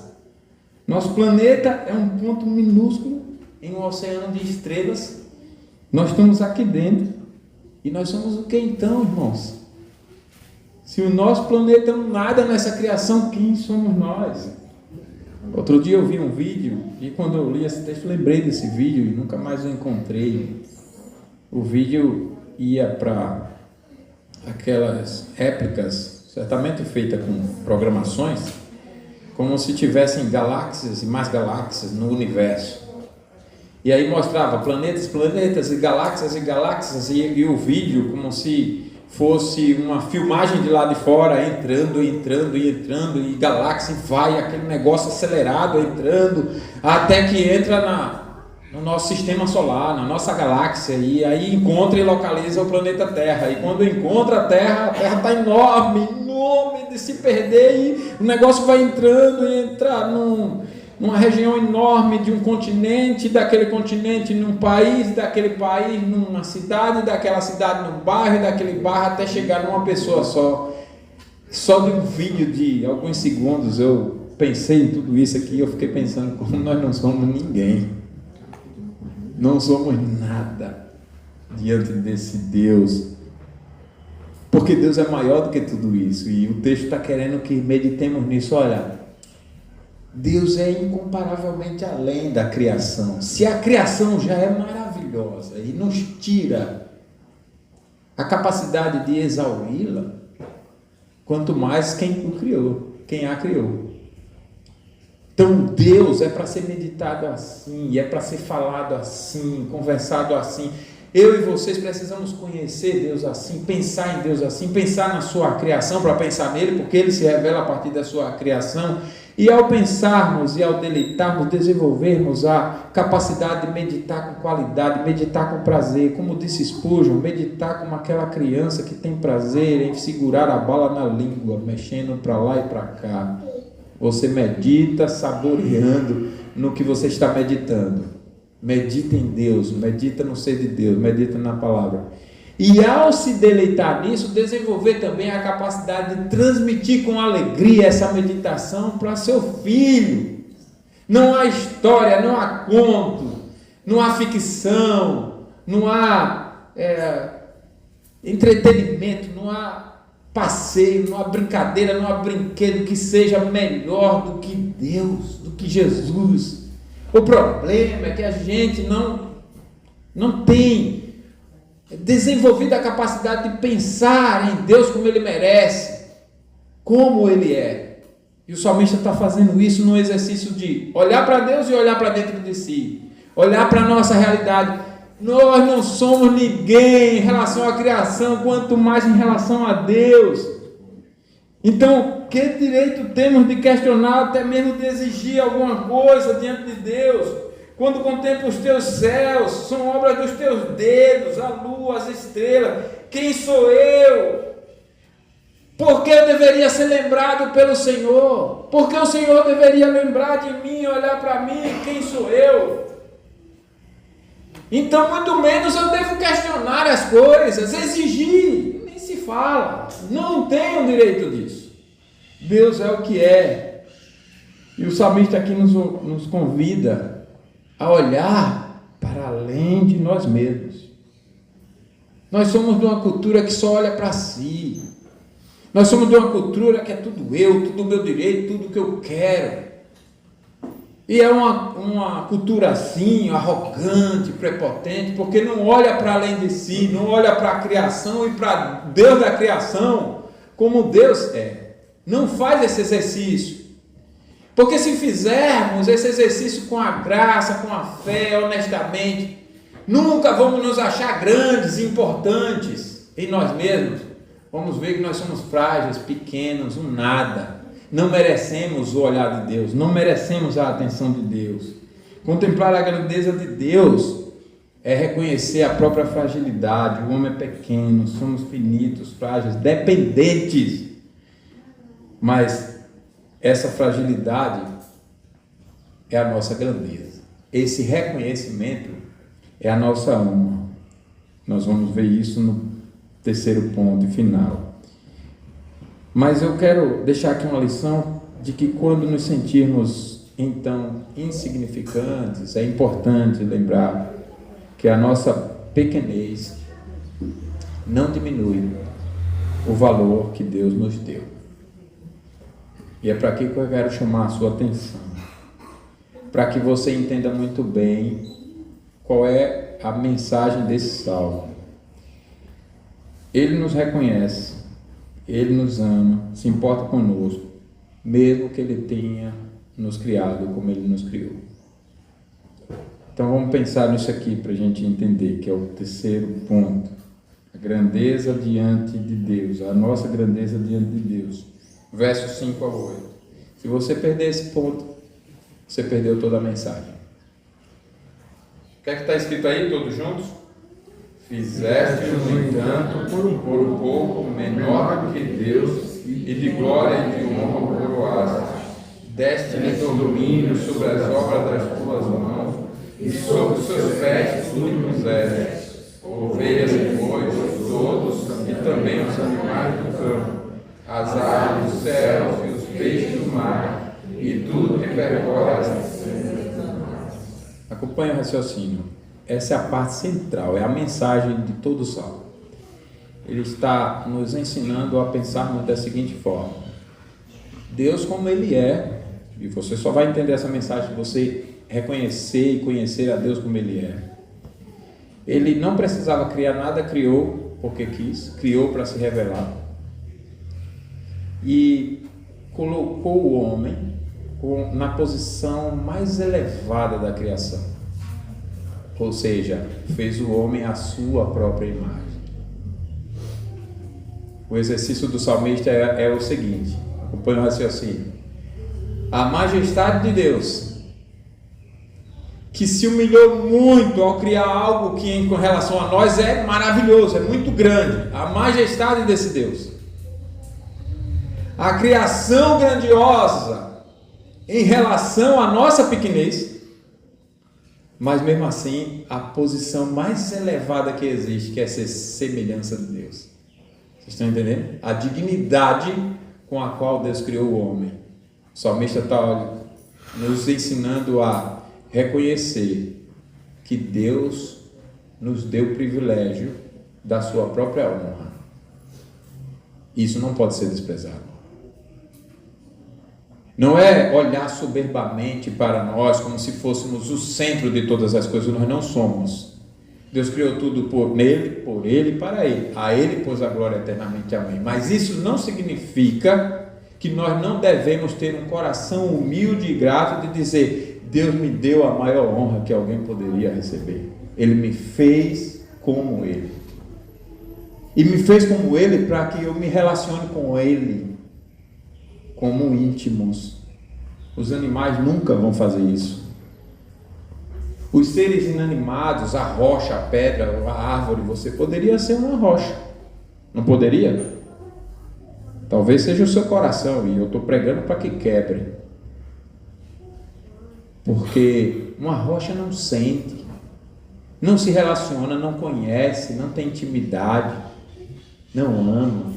Nosso planeta é um ponto minúsculo em um oceano de estrelas. Nós estamos aqui dentro. E nós somos o que então, irmãos? Se o nosso planeta é nada nessa criação, quem somos nós? Outro dia eu vi um vídeo, e quando eu li esse texto, lembrei desse vídeo e nunca mais o encontrei. O vídeo ia para aquelas réplicas, certamente feita com programações, como se tivessem galáxias e mais galáxias no universo. E aí mostrava planetas, planetas e galáxias, e o vídeo como se fosse uma filmagem de lá de fora, entrando, e galáxia vai, aquele negócio acelerado, entrando, até que entra no nosso sistema solar, na nossa galáxia, e aí encontra e localiza o planeta Terra. E quando encontra a Terra está enorme de se perder, e o negócio vai entrando e entrar numa região enorme de um continente, daquele continente num país, daquele país numa cidade, daquela cidade num bairro, daquele bairro até chegar numa pessoa só. Só de um vídeo de alguns segundos eu pensei em tudo isso aqui, eu fiquei pensando como nós não somos ninguém. Não somos nada diante desse Deus. Porque Deus é maior do que tudo isso. E o texto está querendo que meditemos nisso. Olha, Deus é incomparavelmente além da criação. Se a criação já é maravilhosa e nos tira a capacidade de exauri-la, quanto mais quem o criou, quem a criou. Então Deus é para ser meditado assim, é para ser falado assim, conversado assim. Eu e vocês precisamos conhecer Deus assim, pensar em Deus assim, pensar na sua criação para pensar nele, porque ele se revela a partir da sua criação. E ao pensarmos e ao deleitarmos, desenvolvermos a capacidade de meditar com qualidade, meditar com prazer, como disse Spurgeon, meditar como aquela criança que tem prazer em segurar a bala na língua, mexendo para lá e para cá. Você medita saboreando no que você está meditando. Medita em Deus, medita no ser de Deus, medita na palavra. E ao se deleitar nisso, desenvolver também a capacidade de transmitir com alegria essa meditação para seu filho. Não há história, não há conto, não há ficção, não há entretenimento, não há passeio, não há brincadeira, não há brinquedo que seja melhor do que Deus, do que Jesus. O problema é que a gente não tem desenvolvido a capacidade de pensar em Deus como Ele merece, como Ele é. E o salmista está fazendo isso no exercício de olhar para Deus e olhar para dentro de si, olhar para a nossa realidade. Nós não somos ninguém em relação à criação, quanto mais em relação a Deus. Então, que direito temos de questionar, até mesmo de exigir alguma coisa diante de Deus? Quando contemplo os teus céus, são obras dos teus dedos, a lua, as estrelas. Quem sou eu? Por que eu deveria ser lembrado pelo Senhor? Por que o Senhor deveria lembrar de mim, olhar para mim? Quem sou eu? Então, muito menos eu devo questionar as coisas, exigir. Nem se fala. Não tenho direito disso. Deus é o que é. E o salmista aqui nos convida a olhar para além de nós mesmos. Nós somos de uma cultura que só olha para si. Nós somos de uma cultura que é tudo eu, tudo meu direito, tudo que eu quero. E é uma cultura assim, arrogante, prepotente, porque não olha para além de si, não olha para a criação e para Deus da criação, como Deus é. Não faz esse exercício. Porque se fizermos esse exercício com a graça, com a fé, honestamente, nunca vamos nos achar grandes, importantes em nós mesmos. Vamos ver que nós somos frágeis, pequenos, um nada. Não merecemos o olhar de Deus, não merecemos a atenção de Deus. Contemplar a grandeza de Deus é reconhecer a própria fragilidade. O homem é pequeno, somos finitos, frágeis, dependentes. Mas essa fragilidade é a nossa grandeza. Esse reconhecimento é a nossa honra. Nós vamos ver isso no terceiro ponto e final. Mas eu quero deixar aqui uma lição de que quando nos sentirmos então insignificantes, é importante lembrar que a nossa pequenez não diminui o valor que Deus nos deu. E é para aqui que eu quero chamar a sua atenção, para que você entenda muito bem qual é a mensagem desse salmo. Ele nos reconhece, Ele nos ama, se importa conosco, mesmo que Ele tenha nos criado como Ele nos criou. Então vamos pensar nisso aqui para a gente entender, que é o terceiro ponto. A grandeza diante de Deus, a nossa grandeza diante de Deus. Versos 5 a 8. Se você perder esse ponto, você perdeu toda a mensagem. O que é que está escrito aí, todos juntos? Fizeste, no entanto, por um pouco menor do que Deus, e de glória e de honra coroaste. Deste-lhe domínio sobre as obras das tuas mãos, e sobre os seus pés tudo puseste, ovelhas e bois, todos, e também os animais do campo, as aves dos céus e os peixes do mar, e tudo que percorre as nascentes. Acompanhe o raciocínio. Essa é a parte central, é a mensagem de todo o salmo. Ele está nos ensinando a pensarmos da seguinte forma: Deus como Ele é, e você só vai entender essa mensagem se você reconhecer e conhecer a Deus como Ele é. Ele não precisava criar nada, criou porque quis, criou para se revelar. E colocou o homem na posição mais elevada da criação. Ou seja, fez o homem à sua própria imagem. O exercício do salmista é o seguinte, acompanha o raciocínio. A majestade de Deus, que se humilhou muito ao criar algo que em relação a nós é maravilhoso, é muito grande. A majestade desse Deus. A criação grandiosa em relação à nossa pequenez. Mas mesmo assim, a posição mais elevada que existe, que é ser semelhança de Deus. Vocês estão entendendo? A dignidade com a qual Deus criou o homem. O salmista está nos ensinando a reconhecer que Deus nos deu o privilégio da sua própria honra. Isso não pode ser desprezado. Não é olhar soberbamente para nós como se fôssemos o centro de todas as coisas. Nós não somos. Deus criou tudo por Ele e para Ele. A Ele pôs a glória eternamente. Amém. Mas isso não significa que nós não devemos ter um coração humilde e grato de dizer: Deus me deu a maior honra que alguém poderia receber. Ele me fez como Ele. E me fez como Ele para que eu me relacione com Ele como íntimos. Os animais nunca vão fazer isso. Os seres inanimados, a rocha, a pedra, a árvore, você poderia ser uma rocha, não poderia? Talvez seja o seu coração, e eu estou pregando para que quebre, porque uma rocha não sente, não se relaciona, não conhece, não tem intimidade, não ama.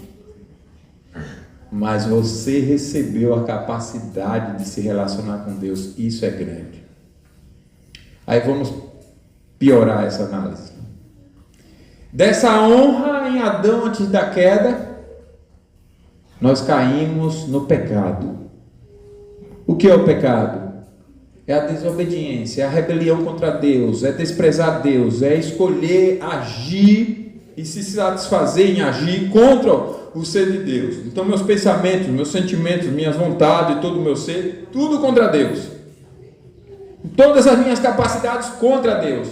Mas você recebeu a capacidade de se relacionar com Deus. Isso é grande. Aí vamos piorar essa análise. Dessa honra em Adão antes da queda, Nós caímos no pecado. O que é o pecado? É a desobediência, é a rebelião contra Deus, é desprezar Deus, é escolher agir e se satisfazer em agir contra o ser de Deus. Então meus pensamentos, meus sentimentos, minhas vontades, todo o meu ser, tudo contra Deus. Todas as minhas capacidades contra Deus.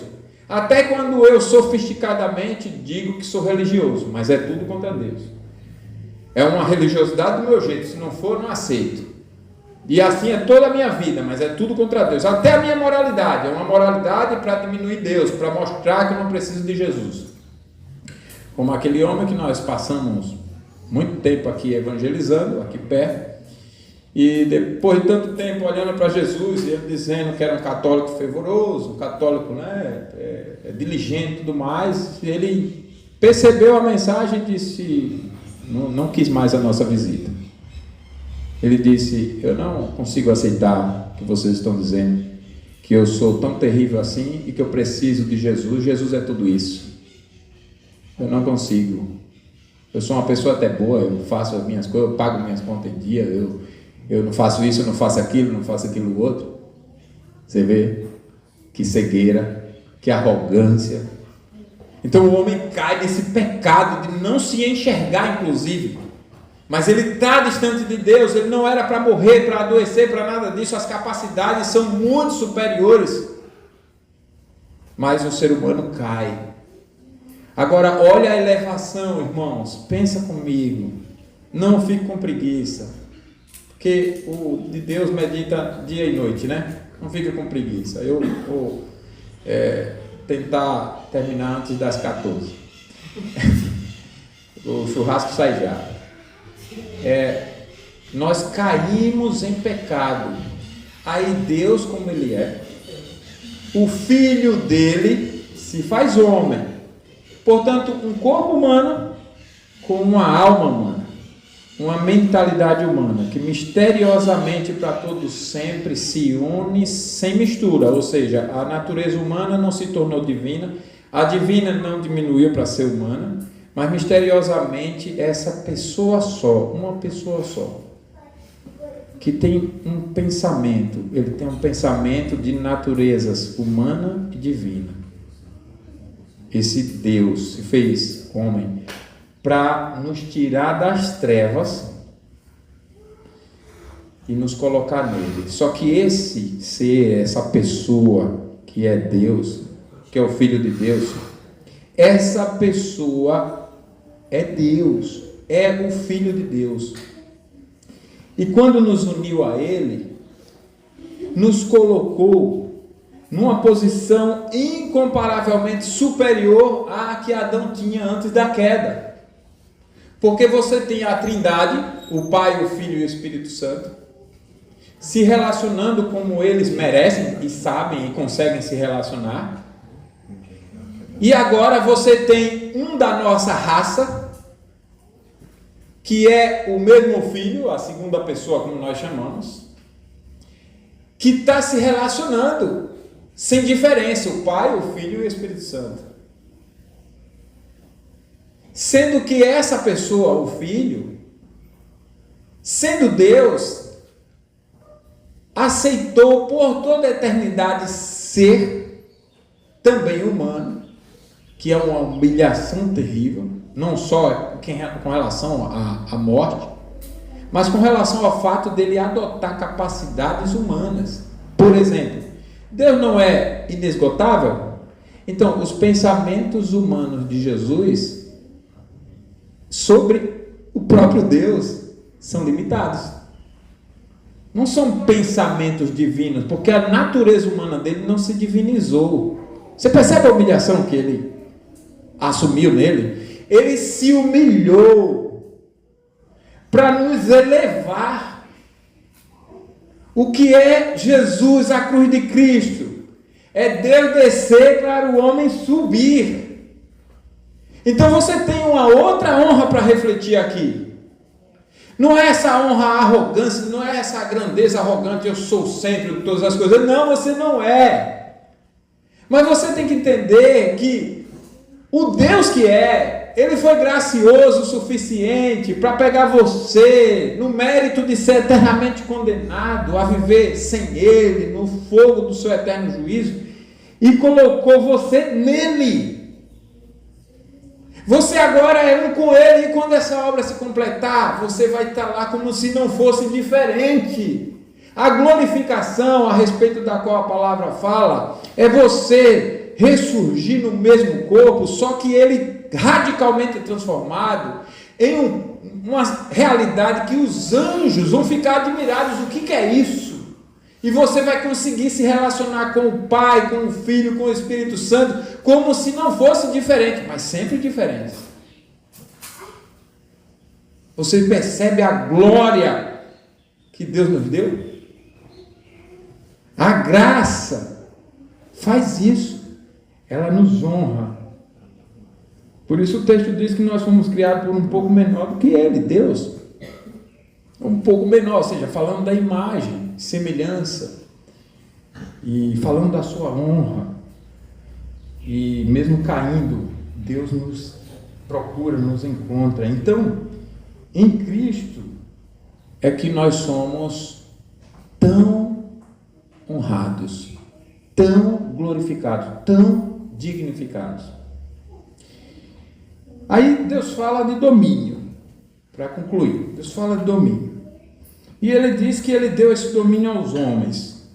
Até quando eu sofisticadamente digo que sou religioso, mas é tudo contra Deus. É uma religiosidade do meu jeito, se não for, não aceito. E assim é toda a minha vida, mas é tudo contra Deus. Até a minha moralidade, é uma moralidade para diminuir Deus, para mostrar que eu não preciso de Jesus. Como aquele homem que nós passamos muito tempo aqui evangelizando, aqui perto, e depois de tanto tempo olhando para Jesus, e ele dizendo que era um católico fervoroso, um católico, né, diligente e tudo mais, ele percebeu a mensagem e disse, não quis mais a nossa visita. Ele disse, eu não consigo aceitar que vocês estão dizendo que eu sou tão terrível assim e que eu preciso de Jesus. Jesus é tudo isso. Eu não consigo. Eu sou uma pessoa até boa, eu faço as minhas coisas, eu pago minhas contas em dia, eu não faço isso, eu não faço aquilo, não faço aquilo outro. Você vê? Que cegueira, que arrogância. Então o homem cai nesse pecado de não se enxergar, inclusive. Mas ele está distante de Deus, ele não era para morrer, para adoecer, para nada disso, as capacidades são muito superiores. Mas o ser humano cai. Agora, olha a elevação, irmãos, pensa comigo, não fique com preguiça, porque o de Deus medita dia e noite, né? Não fica com preguiça. Eu vou tentar terminar antes das 14. O churrasco sai já. Nós caímos em pecado. Aí Deus, como Ele é, o Filho dele se faz homem. Portanto, um corpo humano com uma alma humana, uma mentalidade humana, que misteriosamente para todos sempre se une sem mistura, ou seja, a natureza humana não se tornou divina, a divina não diminuiu para ser humana, mas misteriosamente essa pessoa só, uma pessoa só, que tem um pensamento, ele tem um pensamento de naturezas humana e divina. Esse Deus se fez homem para nos tirar das trevas e nos colocar nele. Só que esse ser, essa pessoa que é Deus, que é o Filho de Deus, essa pessoa é Deus, é o Filho de Deus. E quando nos uniu a Ele, nos colocou numa posição incomparavelmente superior à que Adão tinha antes da queda. Porque você tem a Trindade, o Pai, o Filho e o Espírito Santo, se relacionando como eles merecem e sabem e conseguem se relacionar. E agora você tem um da nossa raça, que é o mesmo Filho, a segunda pessoa, como nós chamamos, que está se relacionando sem diferença, o Pai, o Filho e o Espírito Santo. Sendo que essa pessoa, o Filho, sendo Deus, aceitou por toda a eternidade ser também humano, que é uma humilhação terrível, não só com relação à morte, mas com relação ao fato dele adotar capacidades humanas. Por exemplo, Deus não é inesgotável? Então, os pensamentos humanos de Jesus sobre o próprio Deus são limitados. Não são pensamentos divinos, porque a natureza humana dele não se divinizou. Você percebe a humilhação que ele assumiu nele? Ele se humilhou para nos elevar. O que é Jesus, a cruz de Cristo? É Deus descer para o homem subir. Então você tem uma outra honra para refletir aqui. Não é essa honra arrogância, não é essa grandeza arrogante, eu sou o centro de todas as coisas. Não, você não é. Mas você tem que entender que o Deus que é Ele foi gracioso o suficiente para pegar você no mérito de ser eternamente condenado a viver sem Ele, no fogo do seu eterno juízo, e colocou você nele. Você agora é um com Ele, e quando essa obra se completar, você vai estar lá como se não fosse diferente. A glorificação a respeito da qual a palavra fala é você ressurgir no mesmo corpo, só que ele radicalmente transformado em uma realidade que os anjos vão ficar admirados. O que é isso? E você vai conseguir se relacionar com o Pai, com o Filho, com o Espírito Santo, como se não fosse diferente, mas sempre diferente. Você percebe a glória que Deus nos deu? A graça faz isso, ela nos honra. Por isso o texto diz que nós fomos criados por um pouco menor do que Ele, Deus. Um pouco menor, ou seja, falando da imagem, semelhança, e falando da sua honra. E mesmo caindo, Deus nos procura, nos encontra. Então, em Cristo é que nós somos tão honrados, tão glorificados, tão dignificados. Aí Deus fala de domínio, para concluir, Deus fala de domínio, e Ele diz que Ele deu esse domínio aos homens,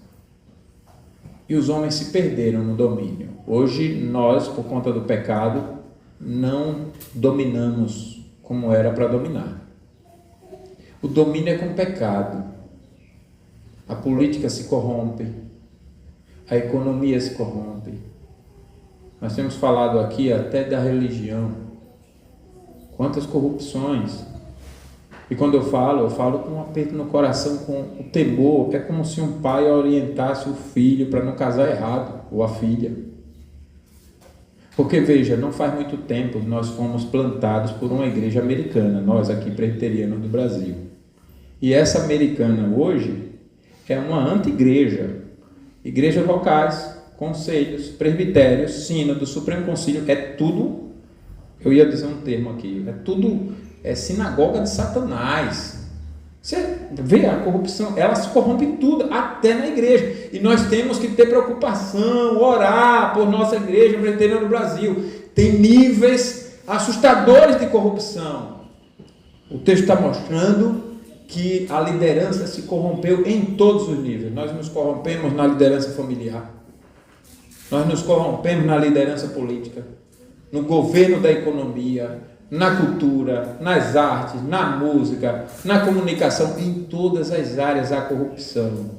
e os homens se perderam no domínio. Hoje nós, por conta do pecado, não dominamos como era para dominar. O domínio é com o pecado. A política se corrompe, a economia se corrompe. Nós temos falado aqui até da religião. Quantas corrupções. E quando eu falo com um aperto no coração, com o temor. É como se um pai orientasse o filho para não casar errado, ou a filha. Porque veja, não faz muito tempo nós fomos plantados por uma igreja americana, nós aqui presbiterianos do Brasil. E essa americana hoje é uma anti-igreja. Igrejas locais, conselhos, presbitérios, sínodo, Supremo Concílio, é tudo, eu ia dizer um termo aqui, é sinagoga de Satanás. Você vê a corrupção, ela se corrompe em tudo, até na igreja. E nós temos que ter preocupação, orar por nossa igreja presbiteriana no Brasil. Tem níveis assustadores de corrupção. O texto está mostrando que a liderança se corrompeu em todos os níveis. Nós nos corrompemos na liderança familiar, nós nos corrompemos na liderança política, no governo da economia, na cultura, nas artes, na música, na comunicação, em todas as áreas há corrupção.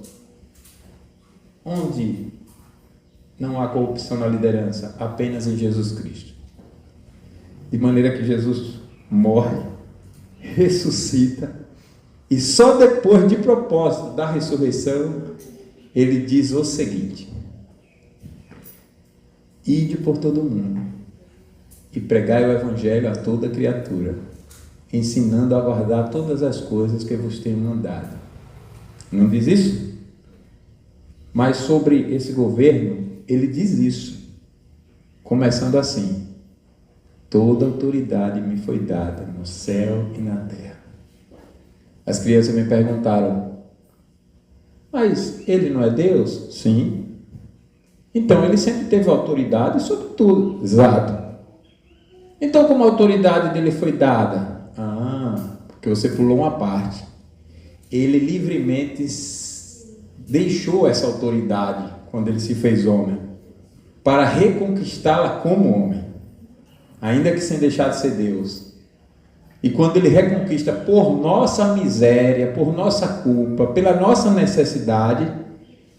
Onde não há corrupção na liderança? Apenas em Jesus Cristo. De maneira que Jesus morre, ressuscita, e só depois, de propósito da ressurreição, ele diz o seguinte: ide por todo o mundo e pregai o evangelho a toda criatura, ensinando a guardar todas as coisas que vos tenho mandado. Não diz isso? Mas sobre esse governo, ele diz isso, começando assim: toda autoridade me foi dada no céu e na terra. As crianças me perguntaram: mas ele não é Deus? Sim. Então ele sempre teve autoridade sobre tudo. Exato. Então como a autoridade dele foi dada? Porque você pulou uma parte. Ele livremente deixou essa autoridade quando ele se fez homem, para reconquistá-la como homem, ainda que sem deixar de ser Deus. E quando ele reconquista por nossa miséria, por nossa culpa, pela nossa necessidade,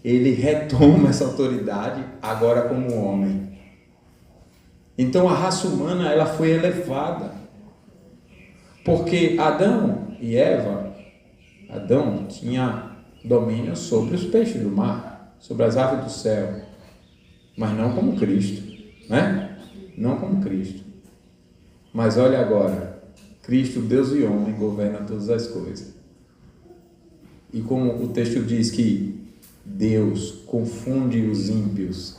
ele retoma essa autoridade agora como homem. Então a raça humana, ela foi elevada, porque Adão e Eva, Adão tinha domínio sobre os peixes do mar, sobre as aves do céu, mas não como Cristo, né? Não como Cristo. Mas olha agora, Cristo, Deus e homem, governa todas as coisas. E como o texto diz que Deus confunde os ímpios,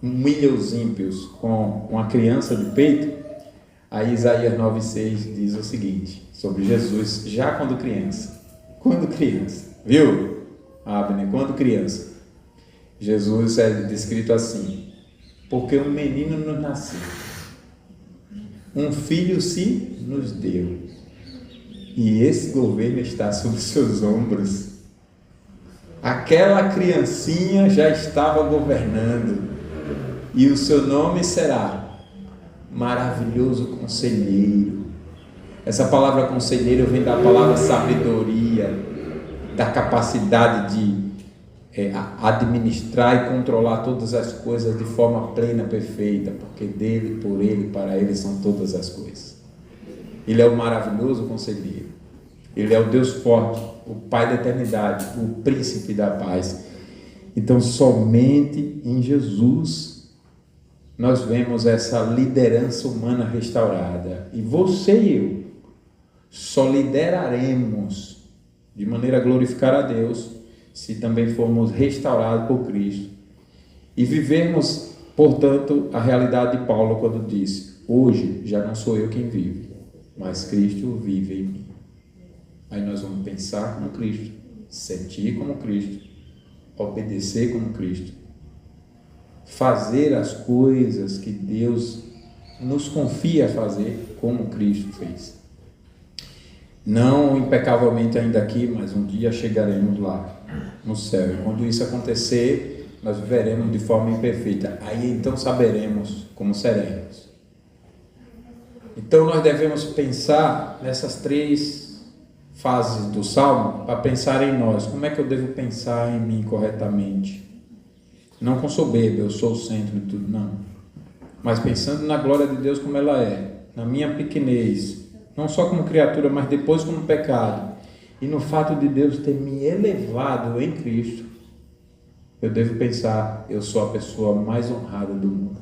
humilha os ímpios com uma criança de peito, Aí Isaías 9,6 diz o seguinte, sobre Jesus, já quando criança. Quando criança, viu, Abner? Quando criança. Jesus é descrito assim, porque um menino nos nasceu, um filho se nos deu, e esse governo está sobre seus ombros. Aquela criancinha já estava governando, e o seu nome será Maravilhoso Conselheiro. Essa palavra conselheiro vem da palavra sabedoria, da capacidade de administrar e controlar todas as coisas de forma plena, perfeita, porque dele, por ele, para ele são todas as coisas. Ele é o maravilhoso conselheiro, ele é o Deus forte, o Pai da eternidade, o príncipe da paz. Então somente em Jesus nós vemos essa liderança humana restaurada, e você e eu só lideraremos de maneira a glorificar a Deus se também formos restaurados por Cristo e vivermos, portanto, a realidade de Paulo quando disse: hoje já não sou eu quem vive, mas Cristo vive em mim. Aí nós vamos pensar como Cristo, sentir como Cristo, obedecer como Cristo, fazer as coisas que Deus nos confia a fazer como Cristo fez. Não impecavelmente ainda aqui, mas um dia chegaremos lá no céu, e quando isso acontecer, nós viveremos de forma imperfeita. Aí então saberemos como seremos. Então nós devemos pensar nessas 3 fases do Salmo para pensar em nós. Como é que eu devo pensar em mim corretamente? Não com soberba, eu sou o centro de tudo, não. Mas pensando na glória de Deus como ela é, na minha pequenez, não só como criatura, mas depois como pecado, e no fato de Deus ter me elevado em Cristo, eu devo pensar: eu sou a pessoa mais honrada do mundo.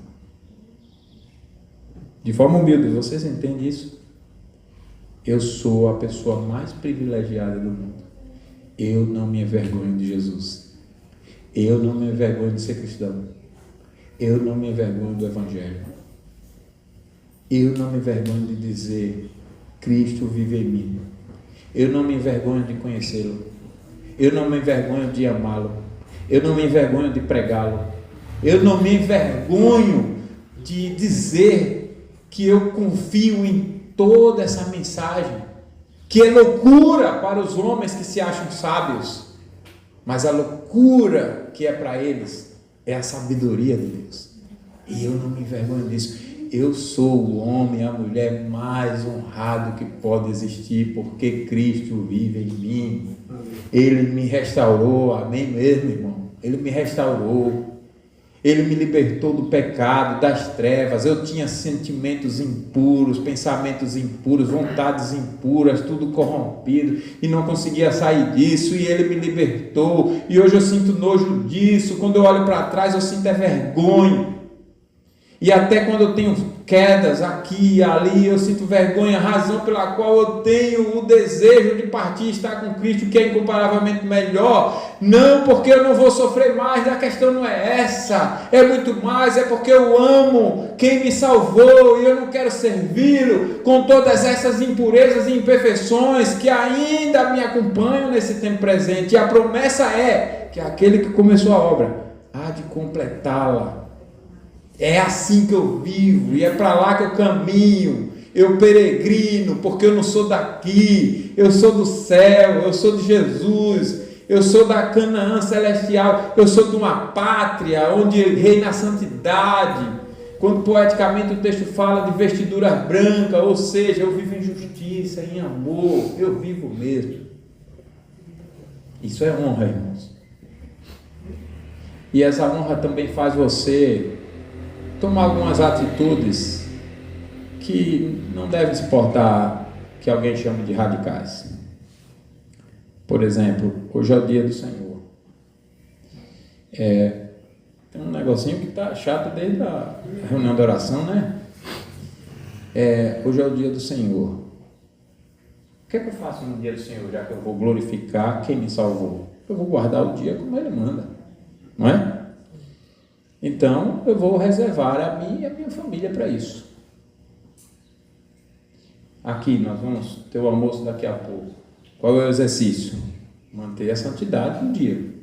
De forma humilde, vocês entendem isso? Eu sou a pessoa mais privilegiada do mundo. Eu não me envergonho de Jesus. Eu não me envergonho de ser cristão. Eu não me envergonho do Evangelho. Eu não me envergonho de dizer: Cristo vive em mim. Eu não me envergonho de conhecê-lo. Eu não me envergonho de amá-lo. Eu não me envergonho de pregá-lo. Eu não me envergonho de dizer que eu confio em toda essa mensagem, que é loucura para os homens que se acham sábios, mas a loucura que é para eles é a sabedoria de Deus. E eu não me envergonho disso. Eu sou o homem, a mulher mais honrado que pode existir, porque Cristo vive em mim. Ele me restaurou, amém mesmo, irmão? Ele me restaurou. Ele me libertou do pecado, das trevas. Eu tinha sentimentos impuros, pensamentos impuros, vontades impuras, tudo corrompido, e não conseguia sair disso, e Ele me libertou, e hoje eu sinto nojo disso. Quando eu olho para trás, eu sinto vergonha. E até quando eu tenho quedas aqui e ali, eu sinto vergonha, razão pela qual eu tenho o desejo de partir e estar com Cristo, que é incomparavelmente melhor. Não porque eu não vou sofrer mais, a questão não é essa, é muito mais, é porque eu amo quem me salvou e eu não quero servi-lo com todas essas impurezas e imperfeições que ainda me acompanham nesse tempo presente. E a promessa é que aquele que começou a obra há de completá-la. É assim que eu vivo, e é para lá que eu caminho, eu peregrino, porque eu não sou daqui, eu sou do céu, eu sou de Jesus, eu sou da Canaã celestial, eu sou de uma pátria onde reina a santidade. Quando poeticamente o texto fala de vestiduras brancas, ou seja, eu vivo em justiça, em amor, eu vivo mesmo. Isso é honra, irmãos. E essa honra também faz você tomar algumas atitudes que não devem se portar, que alguém chame de radicais. Por exemplo, hoje é o dia do Senhor. Tem um negocinho que está chato desde a reunião de oração, né? Hoje é o dia do Senhor. O que é que eu faço no dia do Senhor, já que eu vou glorificar quem me salvou? Eu vou guardar o dia como Ele manda, não é? Então, eu vou reservar a mim e a minha família para isso. aqui nós vamos ter o almoço daqui a pouco. Qual é o exercício? Manter a santidade no dia.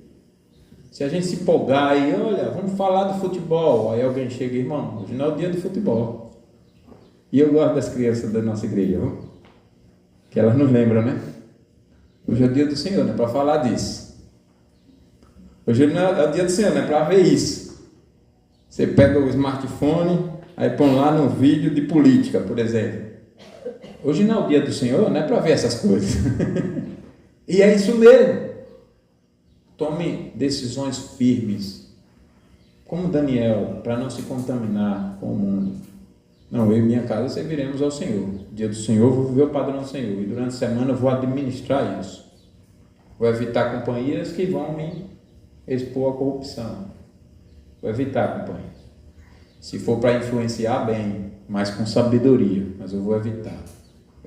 Se a gente se empolgar aí, olha, vamos falar do futebol, aí alguém chega, irmão, hoje não é o dia do futebol. E eu gosto das crianças da nossa igreja, viu? Que elas nos lembram, né? Hoje é o dia do Senhor, não é para falar disso. Hoje não é o dia do Senhor, não é para ver isso. Você pega o smartphone, aí põe lá no vídeo de política, por exemplo. Hoje não é o dia do Senhor, não é para ver essas coisas. E é isso mesmo. Tome decisões firmes, como Daniel, para não se contaminar com o mundo. Não, eu e minha casa serviremos ao Senhor. No dia do Senhor, eu vou viver o padrão do Senhor. E durante a semana eu vou administrar isso. Vou evitar companhias que vão me expor à corrupção. Vou evitar companhias. Se for para influenciar, bem, mas com sabedoria. Mas eu vou evitar.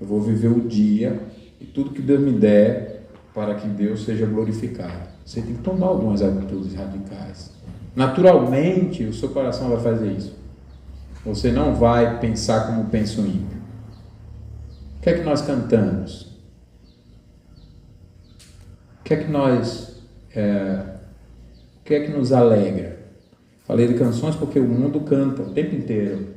Eu vou viver o dia e tudo que Deus me der para que Deus seja glorificado. Você tem que tomar algumas atitudes radicais. Naturalmente, o seu coração vai fazer isso. Você não vai pensar como pensa o ímpio. O que é que nós cantamos? O que é que nos alegra? Falei de canções porque o mundo canta o tempo inteiro.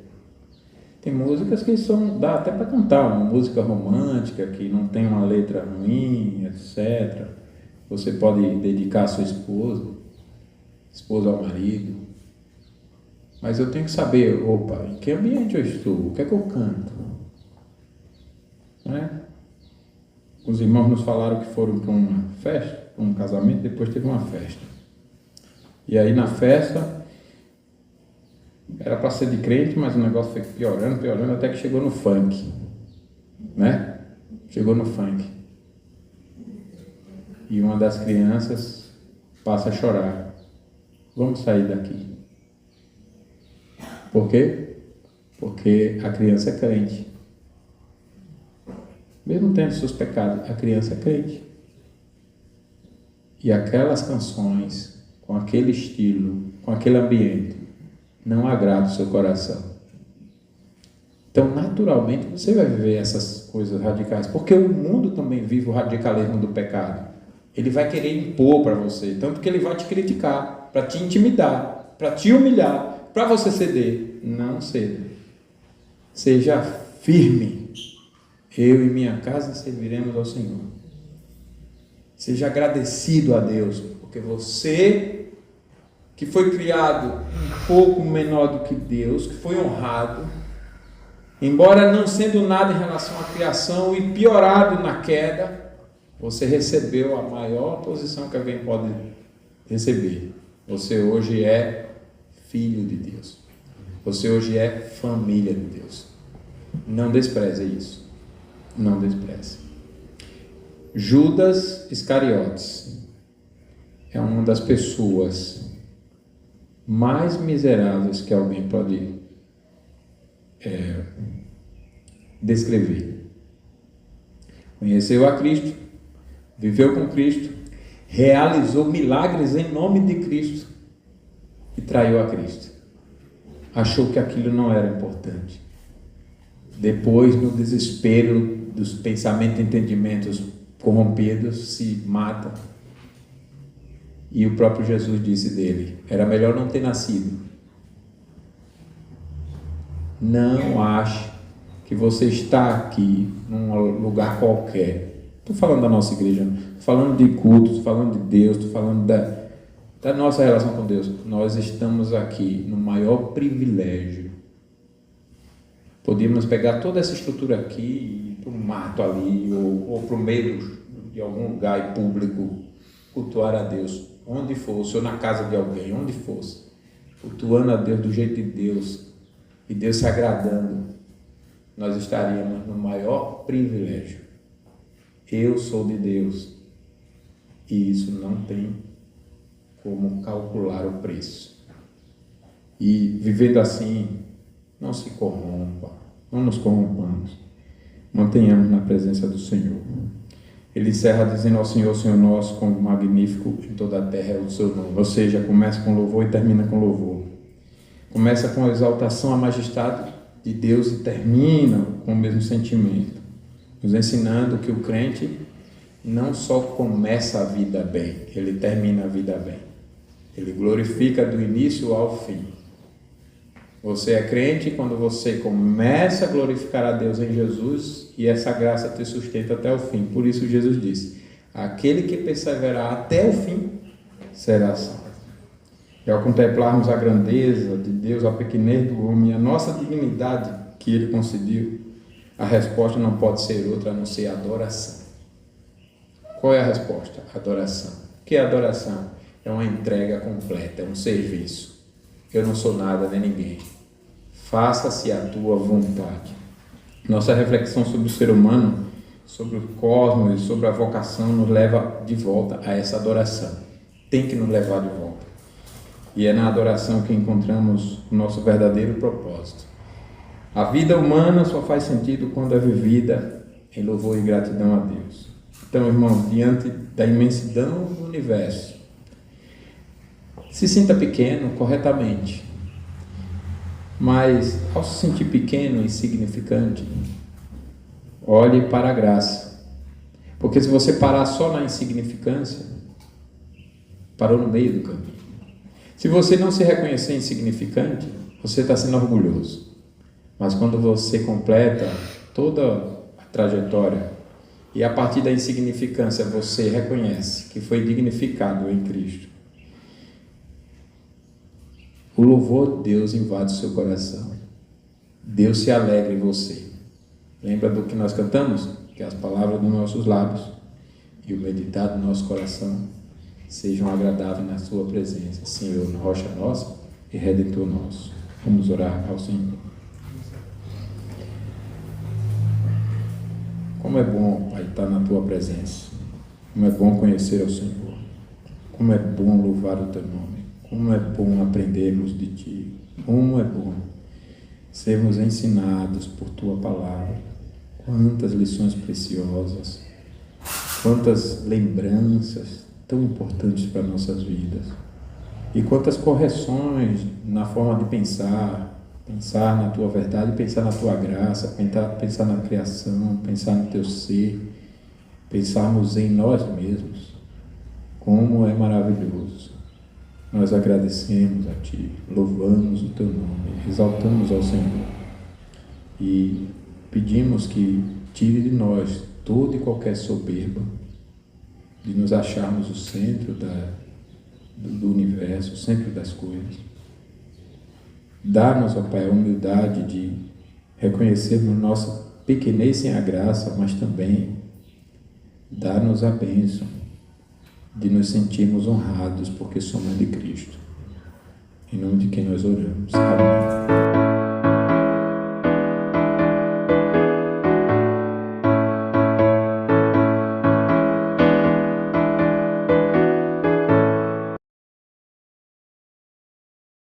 Tem músicas que dá até para cantar, uma música romântica que não tem uma letra ruim, etc. Você pode dedicar a sua esposa ao marido. Mas eu tenho que saber, opa, em que ambiente eu estou? O que é que eu canto? Não é? Os irmãos nos falaram que foram para uma festa, um casamento, depois teve uma festa. E aí na festa, era para ser de crente, mas o negócio foi piorando, até que chegou no funk. Né? Chegou no funk. E uma das crianças passa a chorar. Vamos sair daqui. Por quê? Porque a criança é crente. Mesmo tendo seus pecados, a criança é crente. E aquelas canções, com aquele estilo, com aquele ambiente, não agrada o seu coração. Então, naturalmente, você vai viver essas coisas radicais. Porque o mundo também vive o radicalismo do pecado. Ele vai querer impor para você, tanto que ele vai te criticar, para te intimidar, para te humilhar, para você ceder. Não ceda. Seja firme. Eu e minha casa serviremos ao Senhor. Seja agradecido a Deus, porque você, que foi criado um pouco menor do que Deus, que foi honrado, embora não sendo nada em relação à criação e piorado na queda, você recebeu a maior posição que alguém pode receber. Você hoje é filho de Deus. Você hoje é família de Deus. Não despreze isso. Não despreze. Judas Iscariotes é uma das pessoas mais miseráveis que alguém pode descrever. Conheceu a Cristo, viveu com Cristo, realizou milagres em nome de Cristo e traiu a Cristo. Achou que aquilo não era importante. Depois, no desespero dos pensamentos e entendimentos corrompidos, se mata. E o próprio Jesus disse dele: era melhor não ter nascido. Não ache que você está aqui num lugar qualquer. Estou falando da nossa igreja, estou falando de culto, estou falando de Deus, estou falando da nossa relação com Deus. Nós estamos aqui no maior privilégio. Podíamos pegar toda essa estrutura aqui e ir para o mato ali, ou para o meio de algum lugar público, cultuar a Deus, onde fosse, ou na casa de alguém, onde fosse, cultuando a Deus do jeito de Deus, e Deus se agradando, nós estaríamos no maior privilégio. Eu sou de Deus, e isso não tem como calcular o preço. E vivendo assim, não se corrompa, não nos corrompamos, mantenhamos na presença do Senhor. Ele encerra dizendo ao Senhor, Senhor nosso, como magnífico em toda a terra é o seu nome. Ou seja, começa com louvor e termina com louvor. Começa com a exaltação à majestade de Deus e termina com o mesmo sentimento. nos ensinando que o crente não só começa a vida bem, ele termina a vida bem. Ele glorifica do início ao fim. Você é crente quando você começa a glorificar a Deus em Jesus e essa graça te sustenta até o fim. Por isso Jesus disse: aquele que perseverar até o fim será salvo. E ao contemplarmos a grandeza de Deus, a pequenez do homem e a nossa dignidade que Ele concedeu, a resposta não pode ser outra a não ser adoração. Qual é a resposta? Adoração. O que é adoração? É uma entrega completa, é um serviço. Eu não sou nada nem ninguém. Faça-se a tua vontade. Nossa reflexão sobre o ser humano, sobre o cosmos e sobre a vocação nos leva de volta a essa adoração. Tem que nos levar de volta. E é na adoração que encontramos o nosso verdadeiro propósito. A vida humana só faz sentido quando é vivida em louvor e gratidão a Deus. Então, irmãos, diante da imensidão do universo, se sinta pequeno corretamente, mas ao se sentir pequeno e insignificante, olhe para a graça, porque se você parar só na insignificância, parou no meio do caminho. Se você não se reconhecer insignificante, você está sendo orgulhoso, mas quando você completa toda a trajetória e a partir da insignificância você reconhece que foi dignificado em Cristo, o louvor de Deus invade o seu coração. Deus se alegra em você. Lembra do que nós cantamos? Que as palavras dos nossos lábios e o meditar do nosso coração sejam agradáveis na sua presença, Senhor, rocha nossa e redentor nosso. Vamos orar ao Senhor. Como é bom, Pai, estar na tua presença. Como é bom conhecer ao Senhor. Como é bom louvar o teu nome. Como é bom aprendermos de Ti. Como é bom sermos ensinados por Tua palavra. Quantas lições preciosas, quantas lembranças tão importantes para nossas vidas. E quantas correções na forma de pensar na Tua verdade, pensar na Tua graça, pensar na criação, pensar no Teu ser, pensarmos em nós mesmos. Como é maravilhoso. Nós agradecemos a Ti, louvamos o Teu nome, exaltamos ao Senhor e pedimos que tire de nós toda e qualquer soberba de nos acharmos o centro do universo, o centro das coisas. Dá-nos, ó Pai, a humildade de reconhecermos nossa pequenez sem a graça, mas também dá-nos a bênção de nos sentirmos honrados porque somos de Cristo. Em nome de quem nós oramos. Amém.